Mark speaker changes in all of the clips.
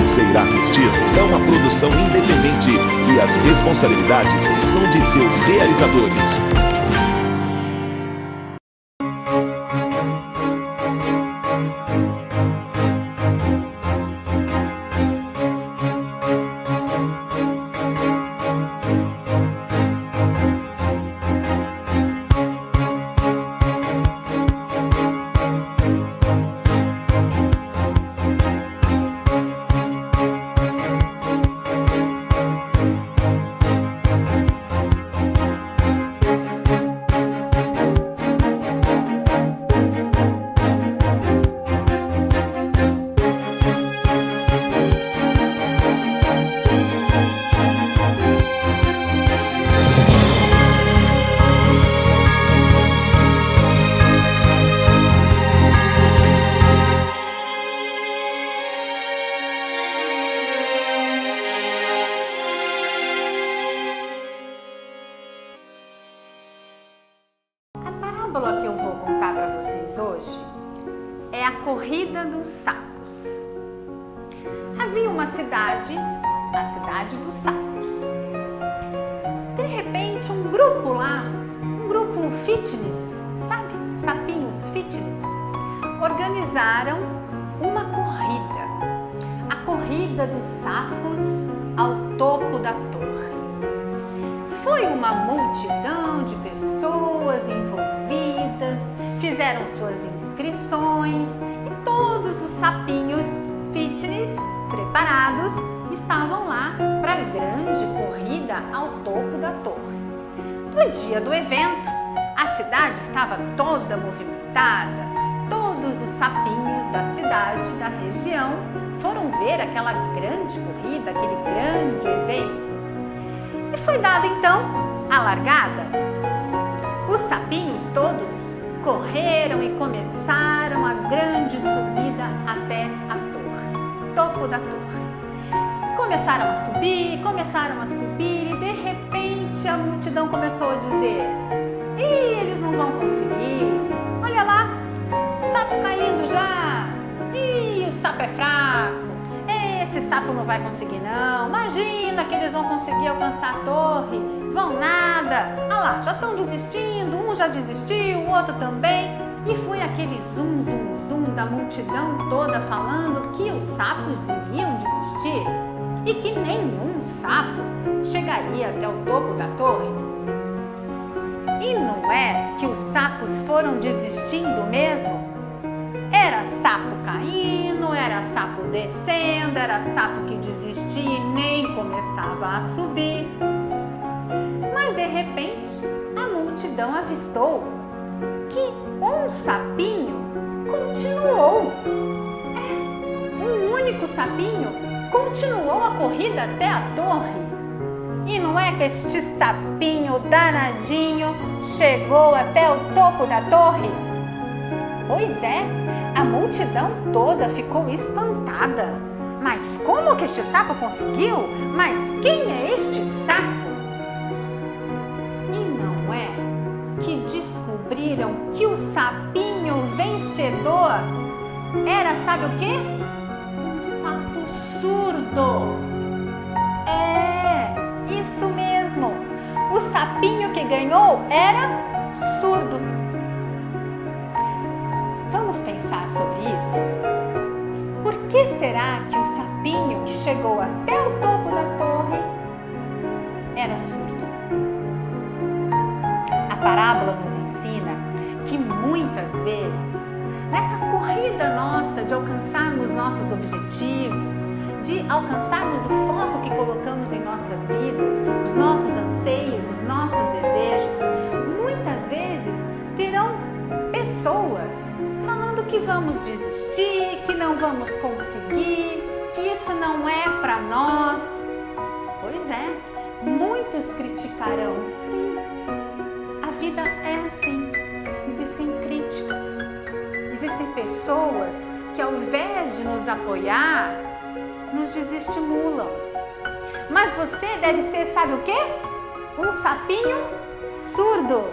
Speaker 1: você irá assistir é uma produção independente e as responsabilidades são de seus realizadores.
Speaker 2: A parábola que eu vou contar para vocês hoje é a corrida dos sapos. Havia uma cidade, a cidade dos sapos. De repente, um grupo lá, um grupo fitness, sabe? Sapinhos fitness, organizaram uma corrida. A corrida dos sapos ao topo da torre. Foi uma multidão de pessoas envolvidas, fizeram suas inscrições e todos os sapinhos fitness preparados estavam lá para a grande corrida ao topo da torre. No dia do evento, a cidade estava toda movimentada, todos os sapinhos da cidade, da região, foram ver aquela grande corrida, aquele grande evento. E foi dada então a largada. Os sapinhos todos correram e começaram a grande subida até a torre, topo da torre. Começaram a subir e de repente a multidão começou a dizer: "Ih, eles não vão conseguir, olha lá, o sapo caindo já, ih, o sapo é fraco. Esse sapo não vai conseguir não, imagina que eles vão conseguir alcançar a torre, vão nada, olha lá, já estão desistindo, um já desistiu, o outro também." E foi aquele zum, zum, zum da multidão toda falando que os sapos iriam desistir e que nenhum sapo chegaria até o topo da torre. E não é que os sapos foram desistindo mesmo? Era sapo caindo, era sapo descendo, era sapo que desistia e nem começava a subir. Mas de repente a multidão avistou que um sapinho continuou. Um único sapinho continuou a corrida até a torre. E não é que este sapinho danadinho chegou até o topo da torre? Pois é, a multidão toda ficou espantada. Mas como que este sapo conseguiu? Mas quem é este sapo? E não é que descobriram que o sapinho vencedor era, sabe o quê? Um sapo surdo. É, isso mesmo. O sapinho que ganhou era surdo. Vamos pensar sobre isso? Por que será que o sapinho que chegou até o topo da torre era surdo? A parábola nos ensina que muitas vezes, nessa corrida nossa de alcançarmos nossos objetivos, de alcançarmos o foco que colocamos em nossas vidas, os nossos anseios, os nossos desejos, muitas vezes terão pessoas falando que vamos desistir, que não vamos conseguir, que isso não é para nós. Pois é, muitos criticarão, sim. A vida é assim, existem críticas, existem pessoas que ao invés de nos apoiar, nos desestimulam. Mas você deve ser, sabe o quê? Um sapinho surdo.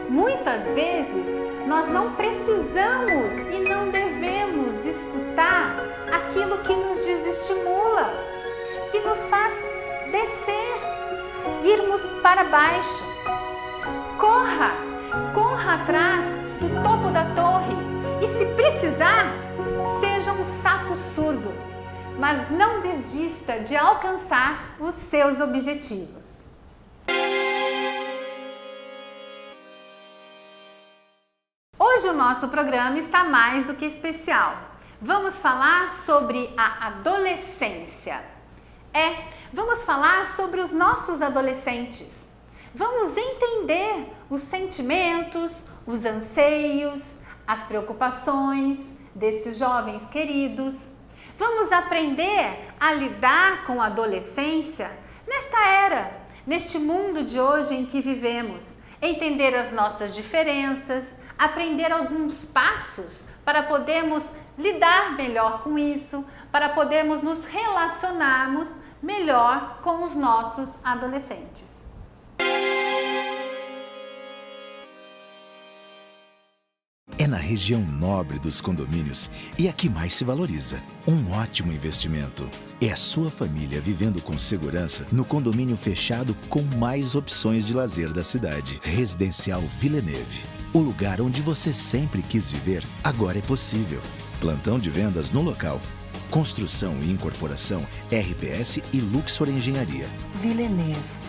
Speaker 2: Muitas vezes nós não precisamos e não devemos escutar aquilo que nos nos faz descer, irmos para baixo. Corra atrás do topo da torre e, se precisar, seja um sapo surdo, mas não desista de alcançar os seus objetivos. Hoje o nosso programa está mais do que especial. Vamos falar sobre a adolescência. Vamos falar sobre os nossos adolescentes. Vamos entender os sentimentos, os anseios, as preocupações desses jovens queridos. Vamos aprender a lidar com a adolescência nesta era, neste mundo de hoje em que vivemos. Entender as nossas diferenças, aprender alguns passos para podermos lidar melhor com isso, para podermos nos relacionarmos melhor com os nossos adolescentes.
Speaker 3: É na região nobre dos condomínios e a que mais se valoriza. Um ótimo investimento. É a sua família vivendo com segurança no condomínio fechado com mais opções de lazer da cidade. Residencial Villeneuve. O lugar onde você sempre quis viver, agora é possível. Plantão de vendas no local. Construção e incorporação RPS e Luxor Engenharia.
Speaker 4: Villeneuve.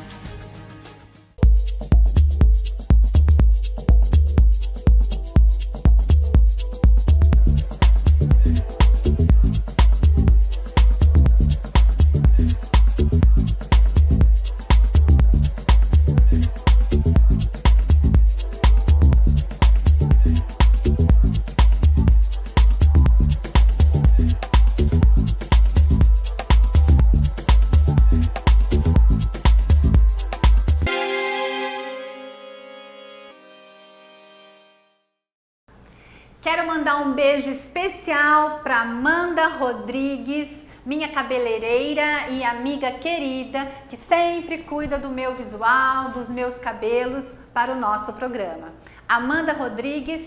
Speaker 2: Quero mandar um beijo especial para Amanda Rodrigues, minha cabeleireira e amiga querida, que sempre cuida do meu visual, dos meus cabelos para o nosso programa. Amanda Rodrigues,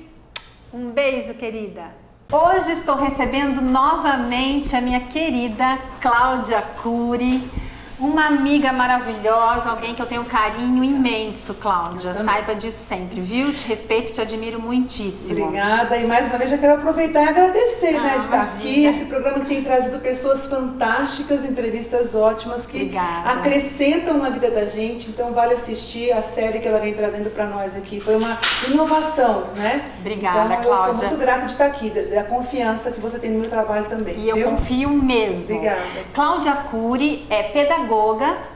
Speaker 2: um beijo, querida. Hoje estou recebendo novamente a minha querida Cláudia Cury, uma amiga maravilhosa, alguém que eu tenho um carinho imenso, Cláudia. Saiba disso sempre, viu? Te respeito, te admiro muitíssimo.
Speaker 5: Obrigada. E mais uma vez já quero aproveitar e agradecer, de estar
Speaker 2: imagina.
Speaker 5: aqui. Esse programa que tem trazido pessoas fantásticas, entrevistas ótimas que acrescentam na vida da gente. Então vale assistir a série que ela vem trazendo para nós aqui. Foi uma inovação, né?
Speaker 2: Obrigada,
Speaker 5: então,
Speaker 2: Cláudia.
Speaker 5: Eu estou muito grata de estar aqui, da confiança que você tem no meu trabalho também.
Speaker 2: E eu confio mesmo.
Speaker 5: Obrigada.
Speaker 2: Cláudia Cury é pedagoga,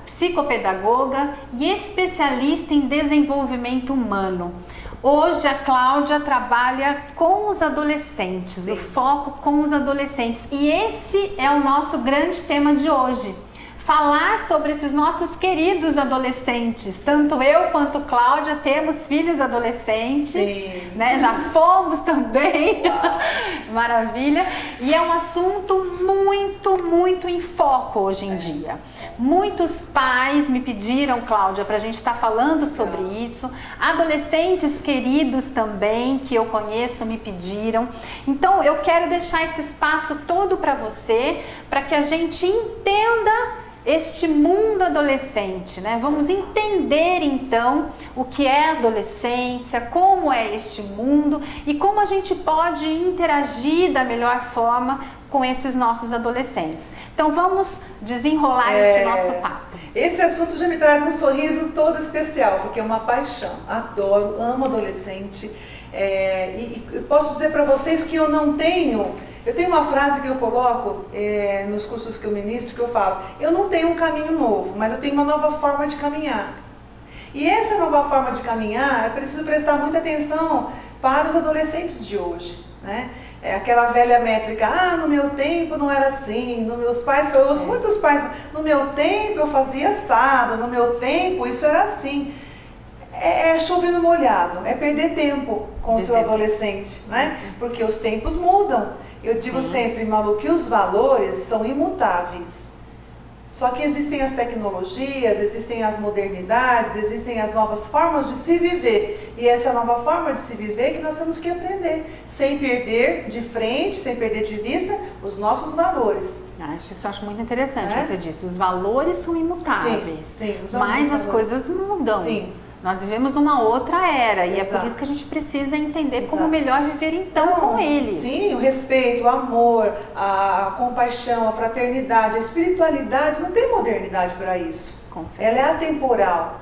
Speaker 2: psicopedagoga e especialista em desenvolvimento humano. Hoje a Cláudia trabalha com os adolescentes,
Speaker 5: Sim.
Speaker 2: o foco com os adolescentes. E esse é o nosso grande tema de hoje. Falar sobre esses nossos queridos adolescentes. Tanto eu quanto Cláudia temos filhos adolescentes,
Speaker 5: Sim.
Speaker 2: né? Já fomos também. Maravilha. E é um assunto muito em foco hoje em dia. Muitos pais me pediram, Cláudia, para a gente estar falando sobre isso. Adolescentes queridos também, que eu conheço, me pediram. Então eu quero deixar esse espaço todo para você, para que a gente entenda este mundo adolescente, né? Vamos entender então o que é adolescência, como é este mundo e como a gente pode interagir da melhor forma com esses nossos adolescentes. Então vamos desenrolar este nosso papo.
Speaker 5: Esse assunto já me traz um sorriso todo especial, porque é uma paixão. Adoro, amo adolescente. E posso dizer para vocês que eu tenho uma frase que eu coloco nos cursos que eu ministro, que eu falo: eu não tenho um caminho novo, mas eu tenho uma nova forma de caminhar. E essa nova forma de caminhar, é preciso prestar muita atenção para os adolescentes de hoje, né? É aquela velha métrica: no meu tempo não era assim, nos meus pais, eu ouço muitos pais, no meu tempo eu fazia assado, no meu tempo isso era assim. É chover no molhado, é perder tempo com o seu adolescente, né? Porque os tempos mudam. Eu digo sempre, Malu, que os valores são imutáveis. Só que existem as tecnologias, existem as modernidades, existem as novas formas de se viver. E essa nova forma de se viver que nós temos que aprender, sem perder de frente, sem perder de vista os nossos valores.
Speaker 2: Isso eu acho muito interessante, você disse. Os valores são imutáveis,
Speaker 5: sim,
Speaker 2: mas as coisas mudam.
Speaker 5: Sim.
Speaker 2: Nós vivemos numa outra era e
Speaker 5: Exato.
Speaker 2: é por isso que a gente precisa entender como melhor viver então com eles.
Speaker 5: Sim, o respeito, o amor, a compaixão, a fraternidade, a espiritualidade, não tem modernidade para isso.
Speaker 2: Com certeza.
Speaker 5: Ela é atemporal,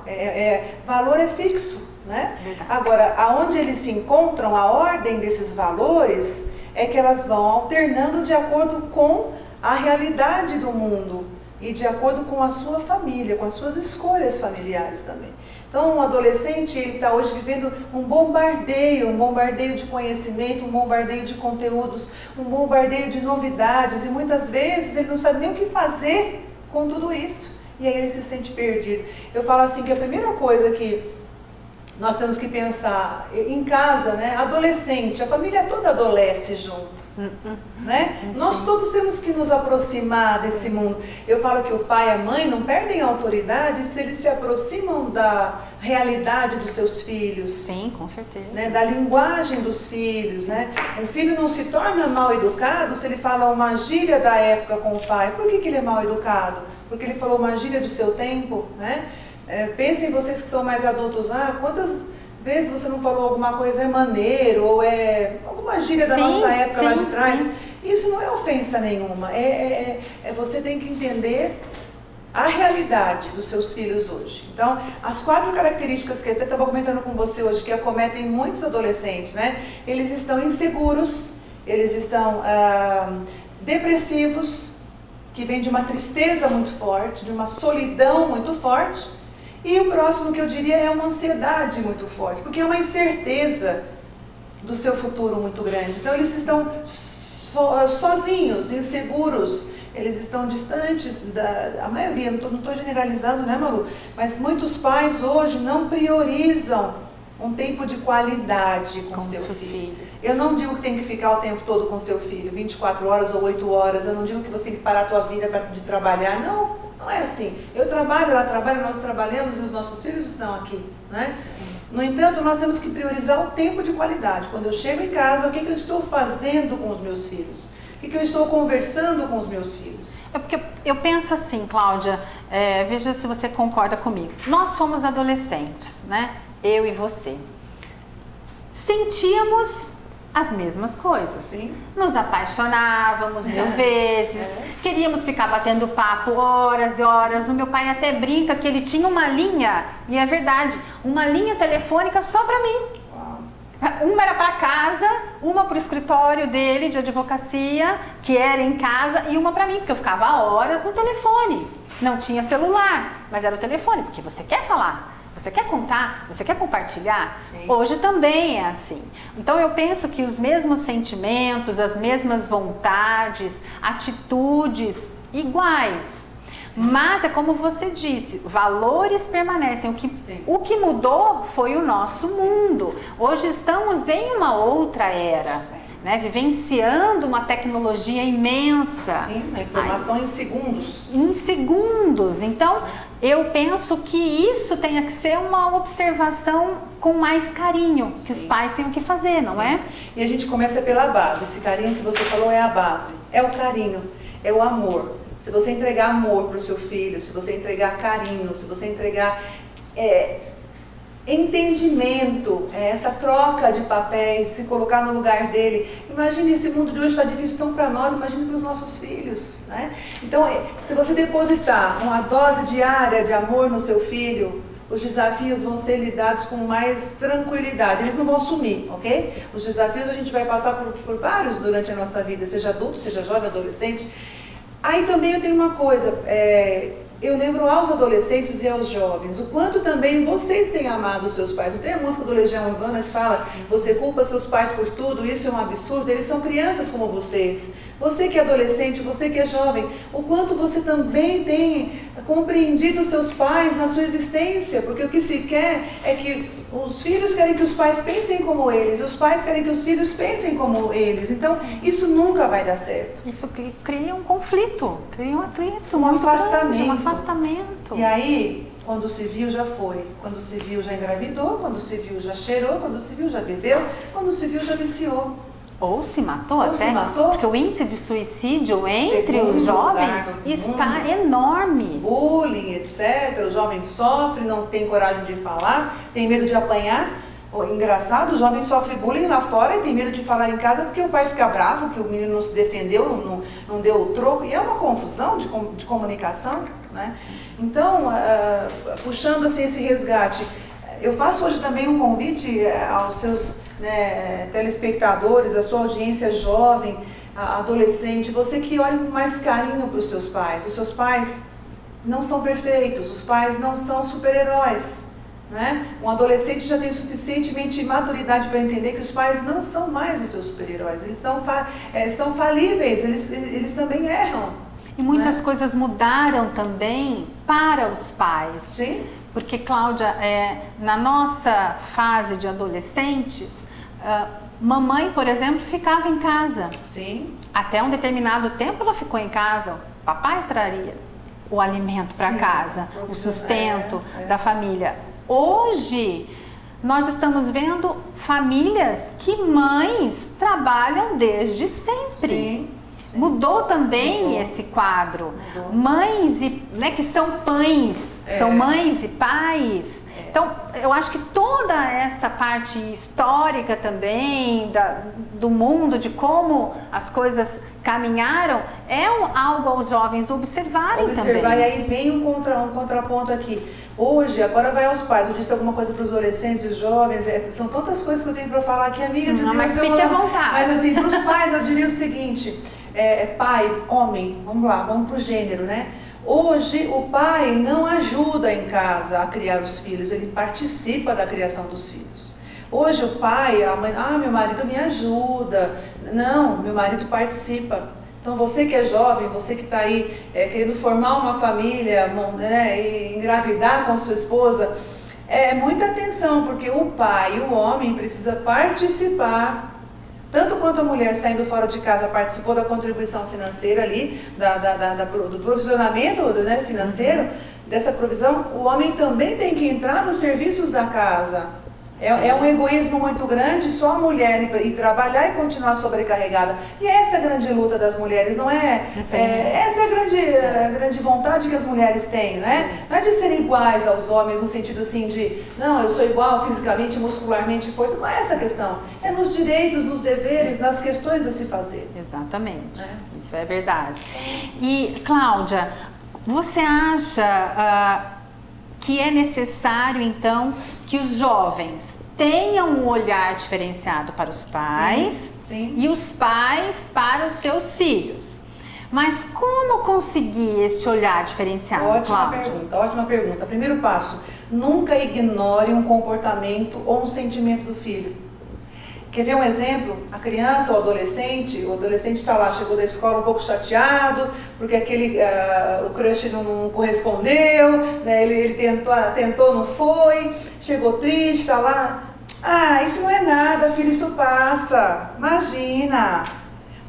Speaker 5: valor é fixo, né?
Speaker 2: Verdade.
Speaker 5: Agora, aonde eles se encontram, a ordem desses valores é que elas vão alternando de acordo com a realidade do mundo e de acordo com a sua família, com as suas escolhas familiares também. Então, um adolescente, ele está hoje vivendo um bombardeio de conhecimento, um bombardeio de conteúdos, um bombardeio de novidades, e muitas vezes ele não sabe nem o que fazer com tudo isso, e aí ele se sente perdido. Eu falo assim que a primeira coisa que nós temos que pensar em casa, né? Adolescente, a família toda adolesce junto, né? Nós todos temos que nos aproximar desse mundo. Eu falo que o pai e a mãe não perdem a autoridade se eles se aproximam da realidade dos seus filhos.
Speaker 2: Sim, com certeza.
Speaker 5: Né? Da linguagem dos filhos, né? Um filho não se torna mal educado se ele fala uma gíria da época com o pai. Por que ele é mal educado? Porque ele falou uma gíria do seu tempo, né? Pensem vocês que são mais adultos, quantas vezes você não falou alguma coisa maneiro, ou alguma gíria da nossa época lá de trás? Sim. Isso não é ofensa nenhuma, você tem que entender a realidade dos seus filhos hoje. Então, as 4 características que eu até estava comentando com você hoje, que acometem muitos adolescentes, né? Eles estão inseguros, eles estão depressivos, que vem de uma tristeza muito forte, de uma solidão muito forte. E o próximo que eu diria é uma ansiedade muito forte, porque é uma incerteza do seu futuro muito grande. Então eles estão sozinhos, inseguros, eles estão distantes a maioria, não estou generalizando, né, Malu? Mas muitos pais hoje não priorizam um tempo de qualidade com seu filho. Eu não digo que tem que ficar o tempo todo com seu filho, 24 horas ou 8 horas, eu não digo que você tem que parar a tua vida de trabalhar, não é assim. Eu trabalho, ela trabalha, nós trabalhamos e os nossos filhos estão aqui, né? No entanto, nós temos que priorizar o tempo de qualidade. Quando eu chego em casa, o que eu estou fazendo com os meus filhos? O que eu estou conversando com os meus filhos?
Speaker 2: É porque eu penso assim, Cláudia, veja se você concorda comigo. Nós fomos adolescentes, né? Eu e você. Sentíamos as mesmas coisas.
Speaker 5: Sim.
Speaker 2: Nos apaixonávamos 1000 vezes, queríamos ficar batendo papo horas e horas. O meu pai até brinca que ele tinha uma linha, e é verdade, uma linha telefônica só para mim. Uma era para casa, uma para o escritório dele de advocacia, que era em casa, e uma para mim, porque eu ficava horas no telefone. Não tinha celular, mas era o telefone, porque você quer falar. Você quer contar? Você quer compartilhar? Sim. Hoje também é assim. Então eu penso que os mesmos sentimentos, as mesmas vontades, atitudes iguais. Sim. Mas é como você disse, valores permanecem. O que mudou foi o nosso mundo. Hoje estamos em uma outra era, né? Vivenciando uma tecnologia imensa.
Speaker 5: Sim, a informação em segundos.
Speaker 2: Em segundos. Então, eu penso que isso tenha que ser uma observação com mais carinho, que os pais tenham que fazer, não é?
Speaker 5: E a gente começa pela base. Esse carinho que você falou é a base. É o carinho, é o amor. Se você entregar amor para o seu filho, se você entregar carinho, se você entregar entendimento, essa troca de papéis, se colocar no lugar dele. Imagine, esse mundo de hoje está difícil tão para nós, imagine para os nossos filhos, né? Então, se você depositar uma dose diária de amor no seu filho, os desafios vão ser lidados com mais tranquilidade, eles não vão sumir, ok? Os desafios a gente vai passar por vários durante a nossa vida, seja adulto, seja jovem, adolescente. Aí também eu tenho uma coisa, eu lembro aos adolescentes e aos jovens, o quanto também vocês têm amado os seus pais. Não tem a música do Legião Urbana que fala, você culpa seus pais por tudo, isso é um absurdo, eles são crianças como vocês. Você que é adolescente, você que é jovem, o quanto você também tem compreendido os seus pais na sua existência, porque o que se quer é que os filhos querem que os pais pensem como eles, os pais querem que os filhos pensem como eles, então isso nunca vai dar certo.
Speaker 2: Isso cria um conflito, cria um atrito,
Speaker 5: Um afastamento.
Speaker 2: um afastamento.
Speaker 5: E aí, quando se viu já foi, quando se viu já engravidou, quando se viu já cheirou, quando se viu já bebeu, quando se viu já viciou.
Speaker 2: Ou se matou
Speaker 5: Ou
Speaker 2: até,
Speaker 5: se matou.
Speaker 2: porque o índice de suicídio entre
Speaker 5: Segundo
Speaker 2: os jovens
Speaker 5: lugar do
Speaker 2: está
Speaker 5: mundo.
Speaker 2: enorme.
Speaker 5: Bullying, etc. O jovem sofre, não tem coragem de falar, tem medo de apanhar. Engraçado, o jovem sofre bullying lá fora e tem medo de falar em casa porque o pai fica bravo, que o menino não se defendeu, não deu o troco. E é uma confusão de comunicação, né? Então, puxando assim esse resgate, eu faço hoje também um convite aos seus telespectadores, a sua audiência jovem, adolescente, você que olha com mais carinho para os seus pais. Os seus pais não são perfeitos, os pais não são super-heróis. Né? Um adolescente já tem suficientemente maturidade para entender que os pais não são mais os seus super-heróis, eles são falíveis, eles também erram.
Speaker 2: E muitas coisas mudaram também para os pais.
Speaker 5: Sim.
Speaker 2: Porque, Cláudia, na nossa fase de adolescentes, mamãe, por exemplo, ficava em casa.
Speaker 5: Sim.
Speaker 2: Até um determinado tempo ela ficou em casa, o papai traria o alimento para casa, o sustento da família. Hoje, nós estamos vendo famílias que mães trabalham desde sempre.
Speaker 5: Sim.
Speaker 2: Mudou também esse quadro. Mães que são pães, são mães e pais. Então, eu acho que toda essa parte histórica também do mundo, de como as coisas caminharam, é algo aos jovens observarem também.
Speaker 5: E aí vem um contraponto aqui. Hoje, agora vai aos pais. Eu disse alguma coisa para os adolescentes e os jovens. São tantas coisas que eu tenho para falar aqui, amiga de Deus.
Speaker 2: Mas fique à vontade.
Speaker 5: Mas assim, para os pais eu diria o seguinte, pai, homem, vamos lá, vamos para o gênero, né? Hoje o pai não ajuda em casa a criar os filhos, ele participa da criação dos filhos. Hoje o pai, a mãe, meu marido me ajuda. Não, meu marido participa. Então você que é jovem, você que está aí querendo formar uma família, e engravidar com sua esposa, muita atenção, porque o pai, o homem, precisa participar. Tanto quanto a mulher saindo fora de casa participou da contribuição financeira ali, do provisionamento financeiro, dessa provisão, o homem também tem que entrar nos serviços da casa. É um egoísmo muito grande só a mulher ir trabalhar e continuar sobrecarregada. E essa é a grande luta das mulheres, não é? Essa é a grande vontade que as mulheres têm, né? Não é de serem iguais aos homens no sentido assim de, não, eu sou igual fisicamente, muscularmente, força. Não é essa a questão. É nos direitos, nos deveres, nas questões a se fazer.
Speaker 2: Exatamente. Isso é verdade. E, Cláudia, você acha que é necessário, então, que os jovens tenham um olhar diferenciado para os pais e os pais para os seus filhos? Mas como conseguir este olhar diferenciado, Cláudia?
Speaker 5: Ótima pergunta. Primeiro passo, nunca ignore um comportamento ou um sentimento do filho. Quer ver um exemplo? A criança, o adolescente está lá, chegou da escola um pouco chateado, porque o crush não correspondeu, né? Ele tentou, não foi, chegou triste, está lá. Isso não é nada, filho, isso passa. Imagina,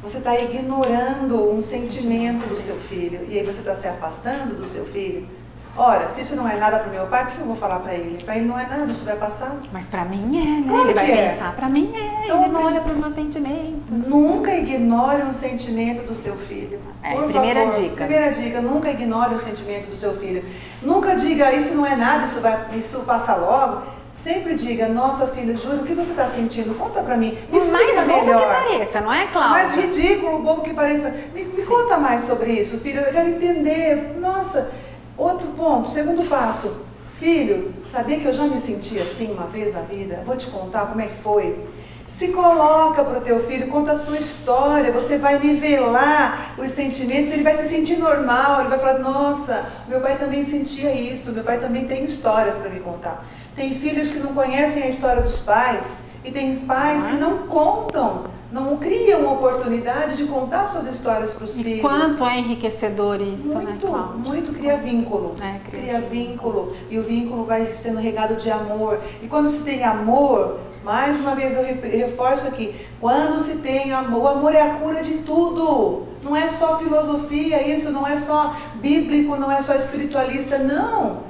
Speaker 5: você está ignorando um sentimento do seu filho, e aí você está se afastando do seu filho. Ora, se isso não é nada para o meu pai, o que eu vou falar para ele? Para ele não é nada, isso vai passar.
Speaker 2: Mas para mim é, né?
Speaker 5: Claro
Speaker 2: ele vai
Speaker 5: que
Speaker 2: pensar, para mim
Speaker 5: Então,
Speaker 2: ele não olha para os meus sentimentos.
Speaker 5: Nunca ignore um sentimento do seu filho.
Speaker 2: Primeira dica.
Speaker 5: Primeira dica, nunca ignore o sentimento do seu filho. Nunca diga, isso não é nada, isso passa logo. Sempre diga, nossa filha, juro, o que você está sentindo? Conta pra mim. Me explica melhor.
Speaker 2: Mais bobo que pareça, não é, Cláudia?
Speaker 5: Mais ridículo, bobo que pareça. Me conta mais sobre isso, filho. Eu quero entender. Nossa, outro ponto, segundo passo. Filho, sabia que eu já me senti assim uma vez na vida? Vou te contar como é que foi. Se coloca para o teu filho, conta a sua história, você vai nivelar os sentimentos, ele vai se sentir normal, ele vai falar, nossa, meu pai também sentia isso, meu pai também tem histórias para me contar. Tem filhos que não conhecem a história dos pais e tem pais que não contam não criam oportunidade de contar suas histórias para os filhos.
Speaker 2: Quanto é enriquecedor isso,
Speaker 5: Muito,
Speaker 2: né, Cláudia?
Speaker 5: muito cria vínculo.
Speaker 2: Cria
Speaker 5: vínculo. E o vínculo vai sendo regado de amor. E quando se tem amor, mais uma vez eu reforço aqui, quando se tem amor, o amor é a cura de tudo. Não é só filosofia isso, não é só bíblico, não é só espiritualista, não.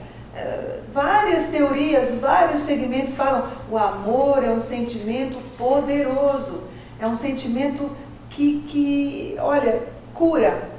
Speaker 5: Várias teorias, vários segmentos falam, o amor é um sentimento poderoso. É um sentimento que olha, cura.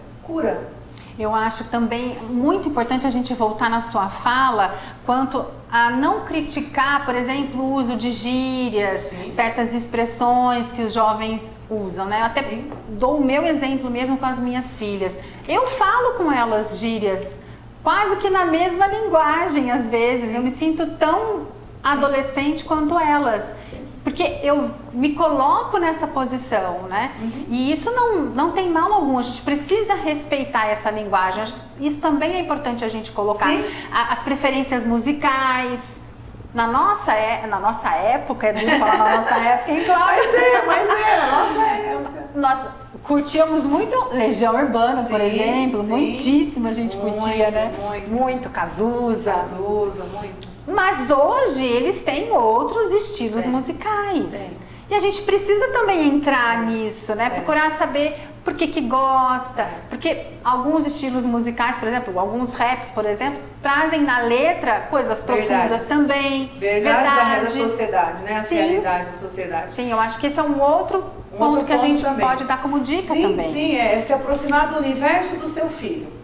Speaker 2: Eu acho também muito importante a gente voltar na sua fala quanto a não criticar, por exemplo, o uso de gírias,
Speaker 5: Sim.
Speaker 2: certas expressões que os jovens usam, né? Eu até
Speaker 5: Sim.
Speaker 2: dou o meu exemplo mesmo com as minhas filhas. Eu falo com elas gírias, quase que na mesma linguagem às vezes.
Speaker 5: Sim.
Speaker 2: Eu me sinto tão adolescente quanto elas.
Speaker 5: Sim.
Speaker 2: Porque eu me coloco nessa posição, né? E isso não tem mal algum, a gente precisa respeitar essa linguagem. Acho que isso também é importante a gente colocar.
Speaker 5: Sim.
Speaker 2: As preferências musicais. Na nossa época, é bom falar na nossa época, hein, Cláudia?
Speaker 5: Mas é, na nossa época.
Speaker 2: Nós curtíamos muito Legião Urbana, por
Speaker 5: Sim,
Speaker 2: exemplo.
Speaker 5: sim.
Speaker 2: Muitíssimo a gente curtia, né?
Speaker 5: Muito.
Speaker 2: Cazuza.
Speaker 5: Cazuza, muito.
Speaker 2: Mas hoje eles têm outros estilos
Speaker 5: Tem.
Speaker 2: musicais.
Speaker 5: Tem.
Speaker 2: E a gente precisa também entrar nisso, né? Procurar saber por que gosta. Porque alguns estilos musicais, por exemplo, alguns raps, por exemplo, trazem na letra coisas profundas também.
Speaker 5: Verdades da sociedade, né? As
Speaker 2: Sim.
Speaker 5: realidades da sociedade.
Speaker 2: Sim, eu acho que esse é um outro ponto que a gente
Speaker 5: também.
Speaker 2: pode dar como dica também.
Speaker 5: Sim, é se aproximar do universo do seu filho.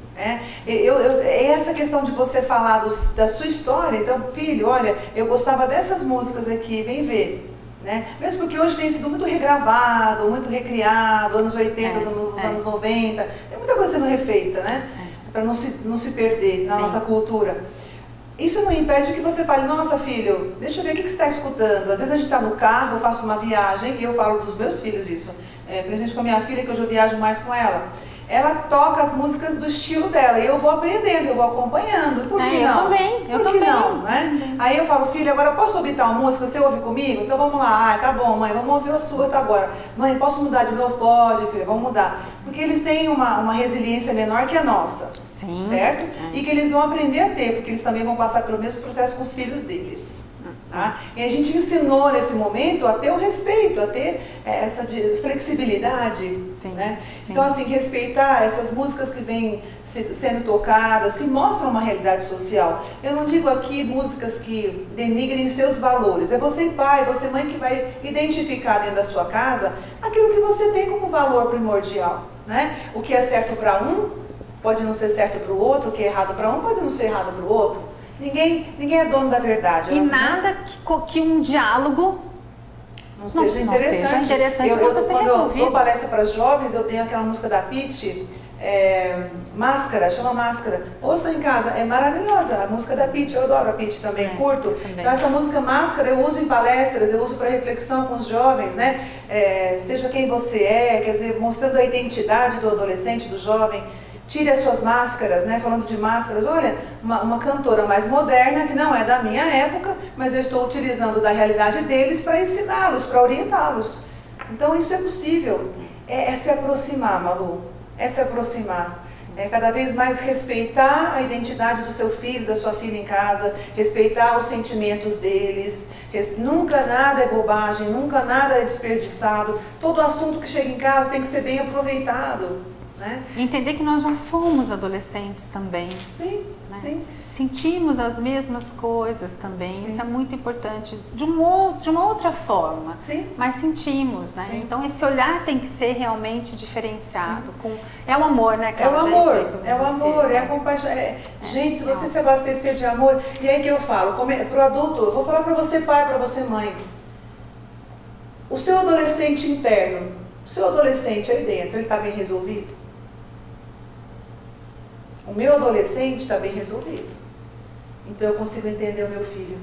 Speaker 5: Essa questão de você falar da sua história, então, filho, olha, eu gostava dessas músicas aqui, vem ver. Né? Mesmo porque hoje tem sido muito regravado, muito recriado, anos 80, anos 90, tem muita coisa sendo refeita, né? Para não se perder na nossa cultura. Isso não impede que você fale, nossa filho, deixa eu ver o que você está escutando. Às vezes a gente está no carro, eu faço uma viagem, e eu falo dos meus filhos isso, principalmente com a minha filha, que hoje eu viajo mais com ela. Ela toca as músicas do estilo dela e eu vou aprendendo, eu vou acompanhando. Por que não?
Speaker 2: Eu
Speaker 5: Por que
Speaker 2: também.
Speaker 5: não, né? Aí eu falo, filha, agora posso ouvir tal música? Você ouve comigo? Então vamos lá. Tá bom, mãe, vamos ouvir a sua agora. Mãe, posso mudar de novo? Pode, filha, vamos mudar. Porque eles têm uma resiliência menor que a nossa.
Speaker 2: Sim.
Speaker 5: Certo? E que eles vão aprender a ter, porque eles também vão passar pelo mesmo processo com os filhos deles. Tá? E a gente ensinou nesse momento a ter o respeito, a ter essa flexibilidade.
Speaker 2: Sim,
Speaker 5: né?
Speaker 2: sim.
Speaker 5: Então, assim, respeitar essas músicas que vêm sendo tocadas, que mostram uma realidade social. Eu não digo aqui músicas que denigrem seus valores. É você pai, você mãe que vai identificar dentro da sua casa aquilo que você tem como valor primordial. Né? O que é certo para um pode não ser certo para o outro, o que é errado para um pode não ser errado para o outro. Ninguém é dono da verdade.
Speaker 2: E nada que um diálogo
Speaker 5: não seja interessante.
Speaker 2: Possa ser
Speaker 5: quando
Speaker 2: resolvido.
Speaker 5: eu dou palestra para os jovens, eu tenho aquela música da Pitty, Máscara, chama Máscara. Ouçam em casa, é maravilhosa a música da Pitty, eu adoro a Pitty também, curto.
Speaker 2: Também.
Speaker 5: Então essa música Máscara eu uso em palestras, eu uso para reflexão com os jovens, né? Seja quem você é, quer dizer, mostrando a identidade do adolescente, do jovem. Tire as suas máscaras, né? Falando de máscaras, olha, uma cantora mais moderna, que não é da minha época, mas eu estou utilizando da realidade deles para ensiná-los, para orientá-los. Então isso é possível. É se aproximar, Malu. É se aproximar. É cada vez mais respeitar a identidade do seu filho, da sua filha em casa, respeitar os sentimentos deles. Nunca nada é bobagem, nunca nada é desperdiçado. Todo assunto que chega em casa tem que ser bem aproveitado. Né?
Speaker 2: Entender que nós já fomos adolescentes também.
Speaker 5: Sim,
Speaker 2: né?
Speaker 5: sim.
Speaker 2: Sentimos as mesmas coisas também.
Speaker 5: Sim.
Speaker 2: Isso é muito importante. De uma outra forma.
Speaker 5: Sim.
Speaker 2: Mas sentimos, né?
Speaker 5: Sim.
Speaker 2: Então esse olhar tem que ser realmente diferenciado. É o amor, né,
Speaker 5: É o
Speaker 2: Cláudia?
Speaker 5: amor, é a compaixão. Gente, se você se abastecer de amor, e aí que eu falo, pro adulto, eu vou falar para você pai, para você mãe. O seu adolescente interno, o seu adolescente aí dentro, ele está bem resolvido? O meu adolescente está bem resolvido. Então eu consigo entender o meu filho.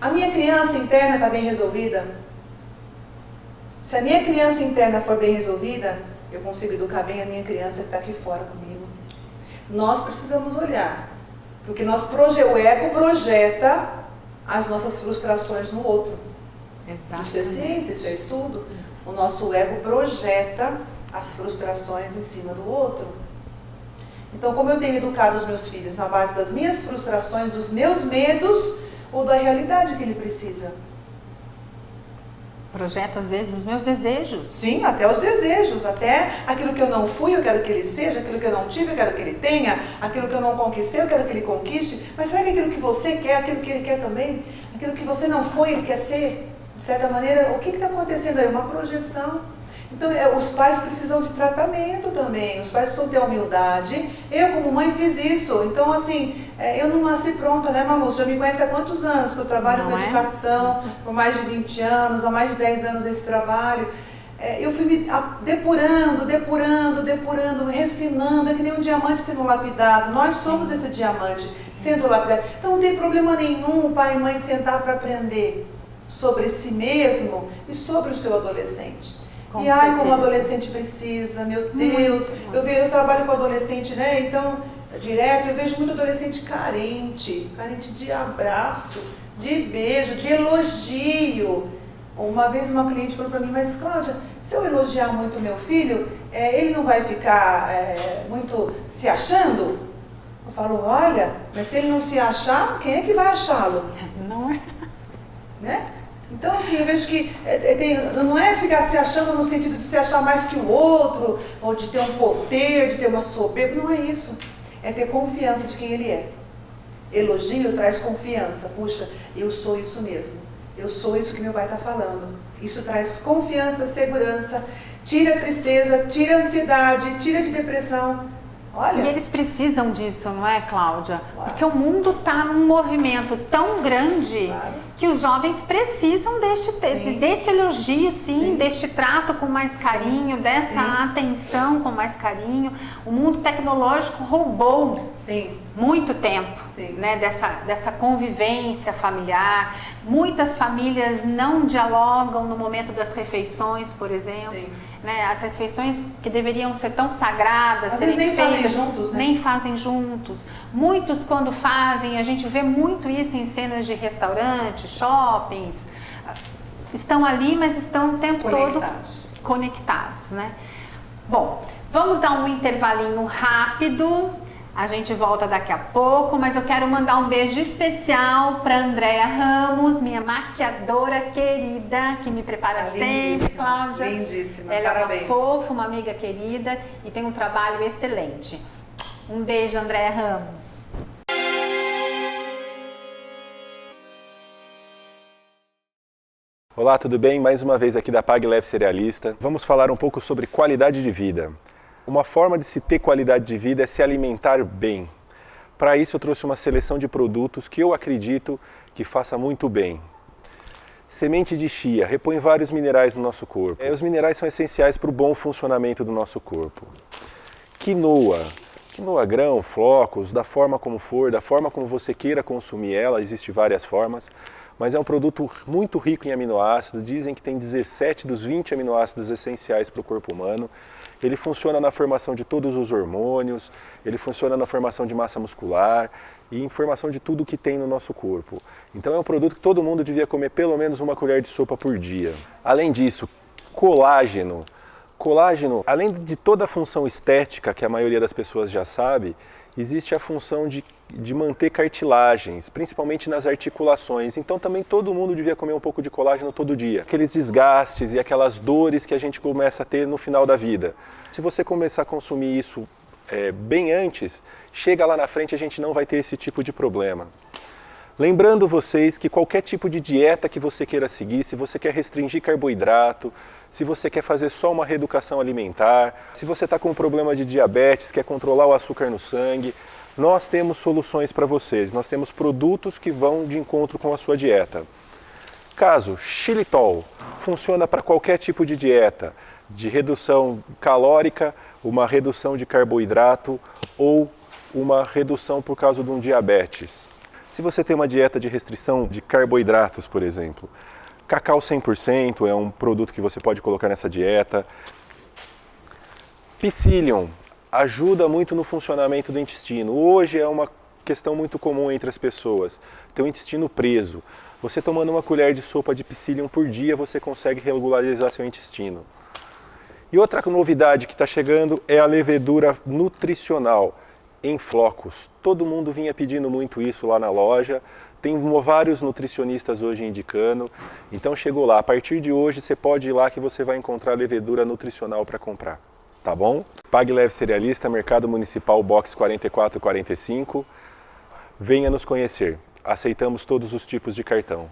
Speaker 5: A minha criança interna está bem resolvida? Se a minha criança interna for bem resolvida, eu consigo educar bem a minha criança que está aqui fora comigo. Nós precisamos olhar. Porque o ego projeta as nossas frustrações no outro. Isso é ciência, isso é estudo. O nosso ego projeta as frustrações em cima do outro. Então, como eu tenho educado os meus filhos na base das minhas frustrações, dos meus medos ou da realidade que ele precisa?
Speaker 2: Projeto, às vezes, os meus desejos.
Speaker 5: Sim, até os desejos, até aquilo que eu não fui, eu quero que ele seja, aquilo que eu não tive, eu quero que ele tenha, aquilo que eu não conquistei, eu quero que ele conquiste. Mas será que aquilo que você quer, aquilo que ele quer também? Aquilo que você não foi, ele quer ser? De certa maneira, o que está acontecendo aí? Uma projeção. Então, os pais precisam de tratamento também, os pais precisam ter humildade. Eu, como mãe, fiz isso. Então, assim, eu não nasci pronta, né, Malu? Você já me conhece há quantos anos que eu trabalho com educação, por mais de 20 anos, há mais de 10 anos nesse trabalho. Eu fui me depurando, refinando, é que nem um diamante sendo lapidado. Nós somos esse diamante sendo lapidado. Então, não tem problema nenhum o pai e mãe sentar para aprender sobre si mesmo e sobre o seu adolescente. E ai, como o adolescente precisa, meu Deus, eu trabalho com adolescente, né? Então, direto, eu vejo muito adolescente carente de abraço, de beijo, de elogio. Uma vez uma cliente falou para mim, mas Cláudia, se eu elogiar muito meu filho, ele não vai ficar muito se achando? Eu falo, olha, mas se ele não se achar, quem é que vai achá-lo?
Speaker 2: Não é?
Speaker 5: Né? Então, assim, eu vejo que não é ficar se achando no sentido de se achar mais que o outro, ou de ter um poder, de ter uma soberba, não é isso. É ter confiança de quem ele é. Elogio traz confiança. Puxa, eu sou isso mesmo. Eu sou isso que meu pai está falando. Isso traz confiança, segurança, tira a tristeza, tira a ansiedade, tira de depressão. Olha.
Speaker 2: E eles precisam disso, não é, Cláudia? Claro. Porque o mundo está num movimento tão grande, claro, que os jovens precisam deste elogio, sim, deste trato com mais carinho, dessa atenção com mais carinho. O mundo tecnológico roubou muito tempo, né, dessa convivência familiar. Muitas famílias não dialogam no momento das refeições, por exemplo. Né, as refeições que deveriam ser tão sagradas,
Speaker 5: às vezes nem fazem juntos, né?
Speaker 2: Nem fazem juntos. Muitos, quando fazem, a gente vê muito isso em cenas de restaurantes, shoppings, estão ali, mas estão o tempo todo conectados, né? Bom, vamos dar um intervalinho rápido. A gente volta daqui a pouco, mas eu quero mandar um beijo especial para Andréa Ramos, minha maquiadora querida, que me prepara sempre, Cláudia.
Speaker 5: Lindíssima,
Speaker 2: ela
Speaker 5: parabéns.
Speaker 2: É uma fofa, uma amiga querida e tem um trabalho excelente. Um beijo, Andréa Ramos.
Speaker 4: Olá, tudo bem? Mais uma vez aqui da Pag Leve Cerealista. Vamos falar um pouco sobre qualidade de vida. Uma forma de se ter qualidade de vida é se alimentar bem. Para isso eu trouxe uma seleção de produtos que eu acredito que faça muito bem. Semente de chia repõe vários minerais no nosso corpo. Os minerais são essenciais para o bom funcionamento do nosso corpo. Quinoa grão, flocos, da forma como for, da forma como você queira consumir ela, existem várias formas, mas é um produto muito rico em aminoácidos. Dizem que tem 17 dos 20 aminoácidos essenciais para o corpo humano. Ele funciona na formação de todos os hormônios, ele funciona na formação de massa muscular e em formação de tudo que tem no nosso corpo. Então é um produto que todo mundo devia comer pelo menos uma colher de sopa por dia. Além disso, colágeno. Colágeno, além de toda a função estética que a maioria das pessoas já sabe, existe a função de manter cartilagens, principalmente nas articulações. Então também todo mundo devia comer um pouco de colágeno todo dia. Aqueles desgastes e aquelas dores que a gente começa a ter no final da vida. Se você começar a consumir isso bem antes, chega lá na frente a gente não vai ter esse tipo de problema. Lembrando vocês que qualquer tipo de dieta que você queira seguir, se você quer restringir carboidrato, se você quer fazer só uma reeducação alimentar, se você está com um problema de diabetes, quer controlar o açúcar no sangue, nós temos soluções para vocês, nós temos produtos que vão de encontro com a sua dieta. Caso xilitol funciona para qualquer tipo de dieta, de redução calórica, uma redução de carboidrato ou uma redução por causa de um diabetes. Se você tem uma dieta de restrição de carboidratos, por exemplo, cacau 100% é um produto que você pode colocar nessa dieta. Psyllium ajuda muito no funcionamento do intestino. Hoje é uma questão muito comum entre as pessoas, ter o intestino preso. Você tomando uma colher de sopa de psyllium por dia, você consegue regularizar seu intestino. E outra novidade que está chegando é a levedura nutricional em flocos. Todo mundo vinha pedindo muito isso lá na loja. Tem vários nutricionistas hoje indicando. Então chegou lá. A partir de hoje você pode ir lá que você vai encontrar levedura nutricional para comprar. Tá bom? Pague Leve Cerealista, Mercado Municipal, box 4445. Venha nos conhecer. Aceitamos todos os tipos de cartão.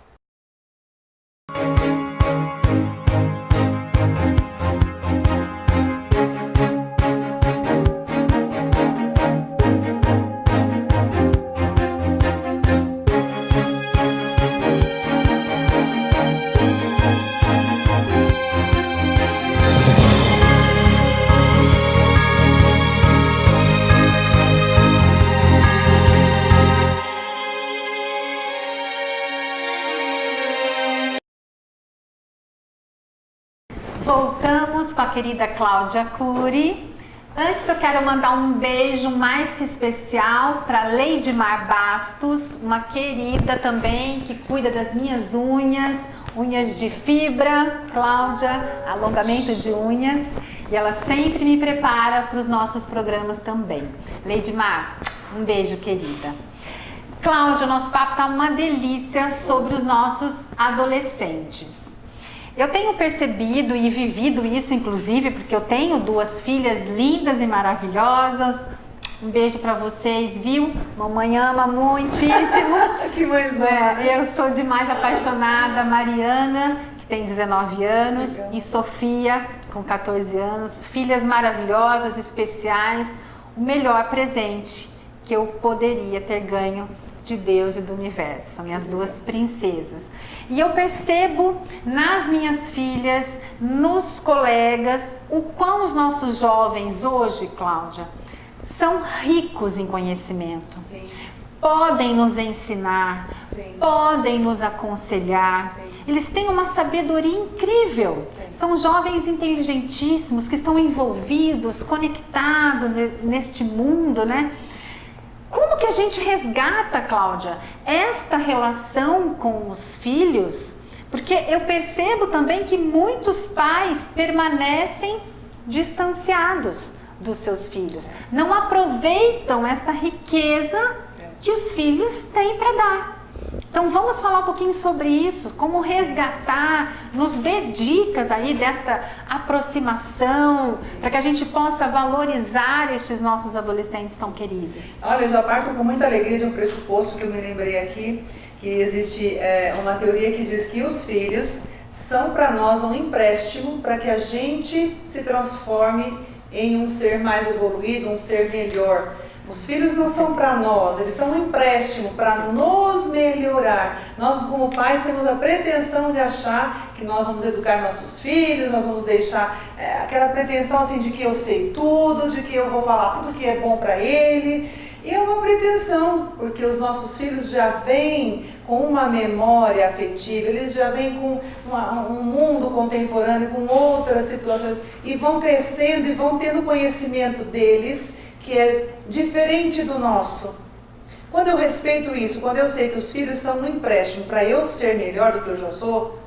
Speaker 2: Voltamos com a querida Cláudia Cury. Antes eu quero mandar um beijo mais que especial para Leidmar Bastos, uma querida também que cuida das minhas unhas, unhas de fibra, Cláudia, alongamento de unhas, e ela sempre me prepara para os nossos programas também. Leidmar, um beijo, querida. Cláudia, o nosso papo tá uma delícia sobre os nossos adolescentes. Eu tenho percebido e vivido isso, inclusive, porque eu tenho duas filhas lindas e maravilhosas. Um beijo pra vocês, viu? Mamãe ama muitíssimo.
Speaker 5: Que mãezona.
Speaker 2: Eu sou demais apaixonada. Mariana, que tem 19 anos,
Speaker 5: Legal.
Speaker 2: E Sofia, com 14 anos. Filhas maravilhosas, especiais. O melhor presente que eu poderia ter ganho de Deus e do universo. São minhas duas princesas. E eu percebo nas minhas filhas, nos colegas, o quão os nossos jovens hoje, Cláudia, são ricos em conhecimento.
Speaker 5: Sim.
Speaker 2: Podem nos ensinar,
Speaker 5: Sim.
Speaker 2: podem nos aconselhar.
Speaker 5: Sim.
Speaker 2: Eles têm uma sabedoria incrível.
Speaker 5: Sim.
Speaker 2: São jovens inteligentíssimos que estão envolvidos, conectados neste mundo, né? Como que a gente resgata, Cláudia, esta relação com os filhos? Porque eu percebo também que muitos pais permanecem distanciados dos seus filhos. Não aproveitam esta riqueza que os filhos têm para dar. Então vamos falar um pouquinho sobre isso, como resgatar, nos dê dicas aí desta aproximação, para que a gente possa valorizar estes nossos adolescentes tão queridos.
Speaker 5: Olha, eu já parto com muita alegria de um pressuposto que eu me lembrei aqui, que existe uma teoria que diz que os filhos são para nós um empréstimo para que a gente se transforme em um ser mais evoluído, um ser melhor. Os filhos não são para nós, eles são um empréstimo para nos melhorar. Nós, como pais, temos a pretensão de achar que nós vamos educar nossos filhos, nós vamos deixar aquela pretensão assim de que eu sei tudo, de que eu vou falar tudo que é bom para ele. E é uma pretensão, porque os nossos filhos já vêm com uma memória afetiva, eles já vêm com um mundo contemporâneo, com outras situações, e vão crescendo e vão tendo conhecimento deles, que é diferente do nosso. Quando eu respeito isso, quando eu sei que os filhos são um empréstimo para eu ser melhor do que eu já sou,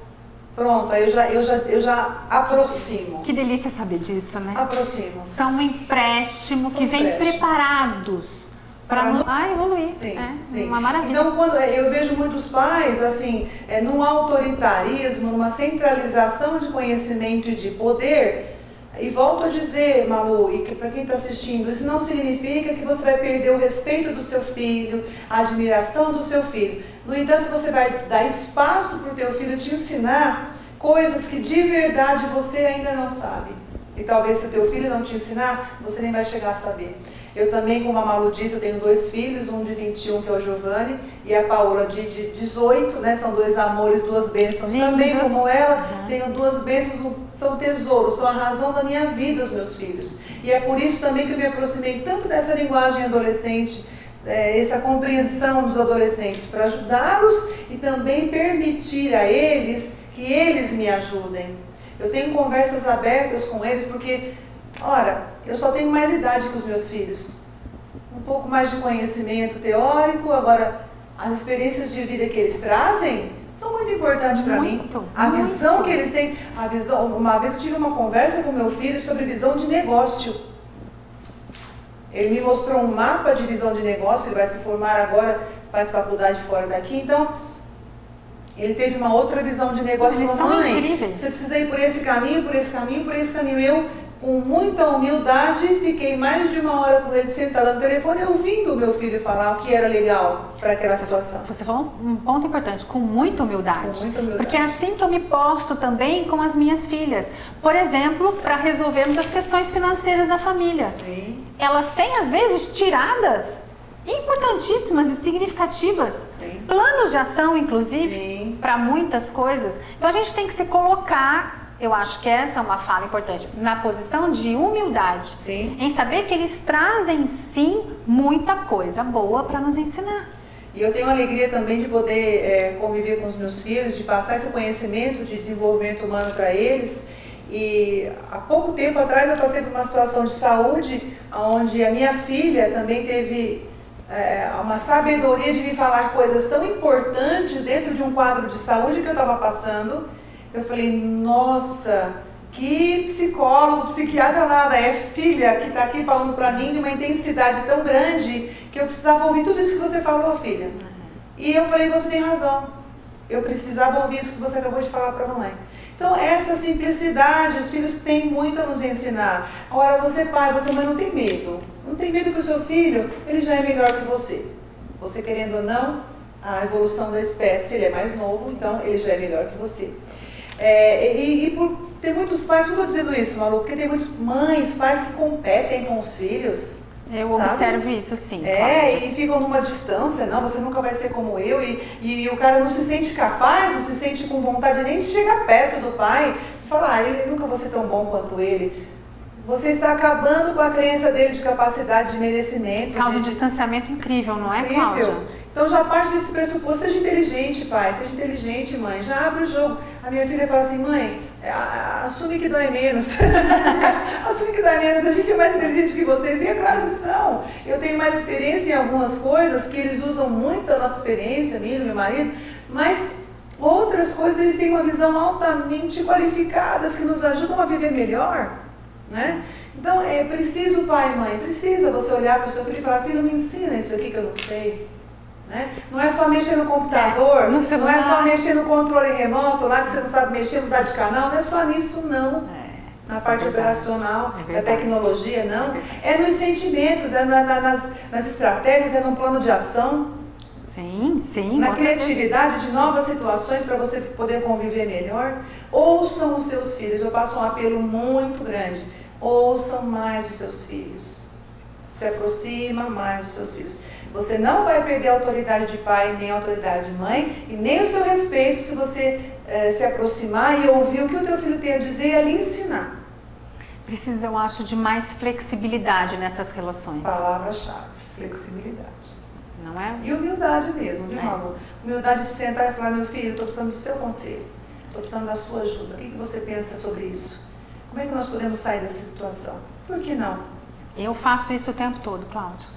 Speaker 5: pronto, aí eu já aproximo.
Speaker 2: Que delícia saber disso, né?
Speaker 5: Aproximo.
Speaker 2: São um empréstimo
Speaker 5: São
Speaker 2: que vem
Speaker 5: empréstimo.
Speaker 2: preparados para evoluir.
Speaker 5: Sim,
Speaker 2: é
Speaker 5: sim.
Speaker 2: Uma maravilha.
Speaker 5: Então, quando eu vejo muitos pais, assim, num autoritarismo, numa centralização de conhecimento e de poder. E volto a dizer, Malu, e para quem está assistindo, isso não significa que você vai perder o respeito do seu filho, a admiração do seu filho. No entanto, você vai dar espaço para o teu filho te ensinar coisas que de verdade você ainda não sabe. E talvez se o teu filho não te ensinar, você nem vai chegar a saber. Eu também, como a Malu disse, eu tenho dois filhos, um de 21, que é o Giovanni, e a Paola de 18, né? São dois amores, duas bênçãos.
Speaker 2: Lindos.
Speaker 5: Também como ela, tenho duas bênçãos, são tesouros, são a razão da minha vida, os meus filhos. E é por isso também que eu me aproximei tanto dessa linguagem adolescente, essa compreensão dos adolescentes, para ajudá-los e também permitir a eles que eles me ajudem. Eu tenho conversas abertas com eles, porque, ora, eu só tenho mais idade que os meus filhos. Um pouco mais de conhecimento teórico, agora, as experiências de vida que eles trazem são muito importantes para mim. A
Speaker 2: muito.
Speaker 5: visão que eles têm, uma vez eu tive uma conversa com meu filho sobre visão de negócio. Ele me mostrou um mapa de visão de negócio, ele vai se formar agora, faz faculdade fora daqui, então ele teve uma outra visão de negócio.
Speaker 2: Eles são incríveis.
Speaker 5: Você precisa ir por esse caminho, por esse caminho, por esse caminho. Eu, com muita humildade, fiquei mais de 1 hora com ele sentado no telefone, ouvindo o meu filho falar o que era legal para aquela situação.
Speaker 2: Você falou um ponto importante, com muita humildade.
Speaker 5: Com muita humildade.
Speaker 2: Porque é assim que eu me posto também com as minhas filhas. Por exemplo, para resolvermos as questões financeiras da família.
Speaker 5: Sim.
Speaker 2: Elas têm, às vezes, tiradas importantíssimas e significativas.
Speaker 5: Sim.
Speaker 2: Planos de ação, inclusive, para muitas coisas. Então, a gente tem que se colocar, eu acho que essa é uma fala importante, na posição de humildade.
Speaker 5: Sim.
Speaker 2: Em saber que eles trazem, sim, muita coisa boa para nos ensinar.
Speaker 5: E eu tenho a alegria também de poder conviver com os meus filhos, de passar esse conhecimento de desenvolvimento humano para eles. E há pouco tempo atrás eu passei por uma situação de saúde, onde a minha filha também teve uma sabedoria de me falar coisas tão importantes dentro de um quadro de saúde que eu estava passando. Eu falei, nossa, que psicólogo, psiquiatra nada, é filha que está aqui falando para mim de uma intensidade tão grande que eu precisava ouvir tudo isso que você falou, filha. E eu falei, você tem razão, eu precisava ouvir isso que você acabou de falar para a mamãe. Então, essa simplicidade, os filhos têm muito a nos ensinar. Agora, você pai, você mãe, não tem medo. Não tem medo que o seu filho, ele já é melhor que você. Você querendo ou não, a evolução da espécie, ele é mais novo, então ele já é melhor que você. Tem muitos pais, por que eu estou dizendo isso, Malu? Porque tem muitas mães, pais que competem com os filhos.
Speaker 2: Eu
Speaker 5: sabe?
Speaker 2: Observo isso, sim.
Speaker 5: E ficam numa distância, não, você nunca vai ser como eu, e o cara não se sente capaz, não se sente com vontade nem de chegar perto do pai, e falar, eu nunca vou ser tão bom quanto ele. Você está acabando com a crença dele de capacidade, de merecimento.
Speaker 2: Causa um distanciamento incrível, não é,
Speaker 5: incrível.
Speaker 2: Cláudia?
Speaker 5: Então já parte desse pressuposto, seja inteligente, pai, seja inteligente, mãe, já abre o jogo. A minha filha fala assim, mãe, assume que dói menos. Assume que dói menos, a gente é mais inteligente que vocês, e é claro que são. Eu tenho mais experiência em algumas coisas, que eles usam muito a nossa experiência, minha e meu marido, mas outras coisas eles têm uma visão altamente qualificadas, que nos ajudam a viver melhor, né? Então é preciso, pai e mãe, precisa você olhar para o seu filho e falar, filho, me ensina isso aqui que eu não sei. Né? Não é só mexer no computador, não é só mexer no controle remoto lá que você não sabe mexer, mudar de canal, não é só nisso não. Na parte operacional, da tecnologia, não. É nos sentimentos, é nas estratégias, é num plano de ação.
Speaker 2: Sim, sim.
Speaker 5: Na criatividade de novas situações para você poder conviver melhor. Ouçam os seus filhos, eu passo um apelo muito grande. Ouçam mais os seus filhos. Se aproxima mais dos seus filhos. Você não vai perder a autoridade de pai, nem a autoridade de mãe, e nem o seu respeito se você se aproximar e ouvir o que o teu filho tem a dizer e ali ensinar.
Speaker 2: Precisa, eu acho, de mais flexibilidade nessas relações.
Speaker 5: Palavra-chave, flexibilidade.
Speaker 2: Não é?
Speaker 5: E humildade mesmo, viu, Malu? Humildade de sentar e falar, meu filho, estou precisando do seu conselho, estou precisando da sua ajuda. O que você pensa sobre isso? Como é que nós podemos sair dessa situação? Por que não?
Speaker 2: Eu faço isso o tempo todo, Cláudia.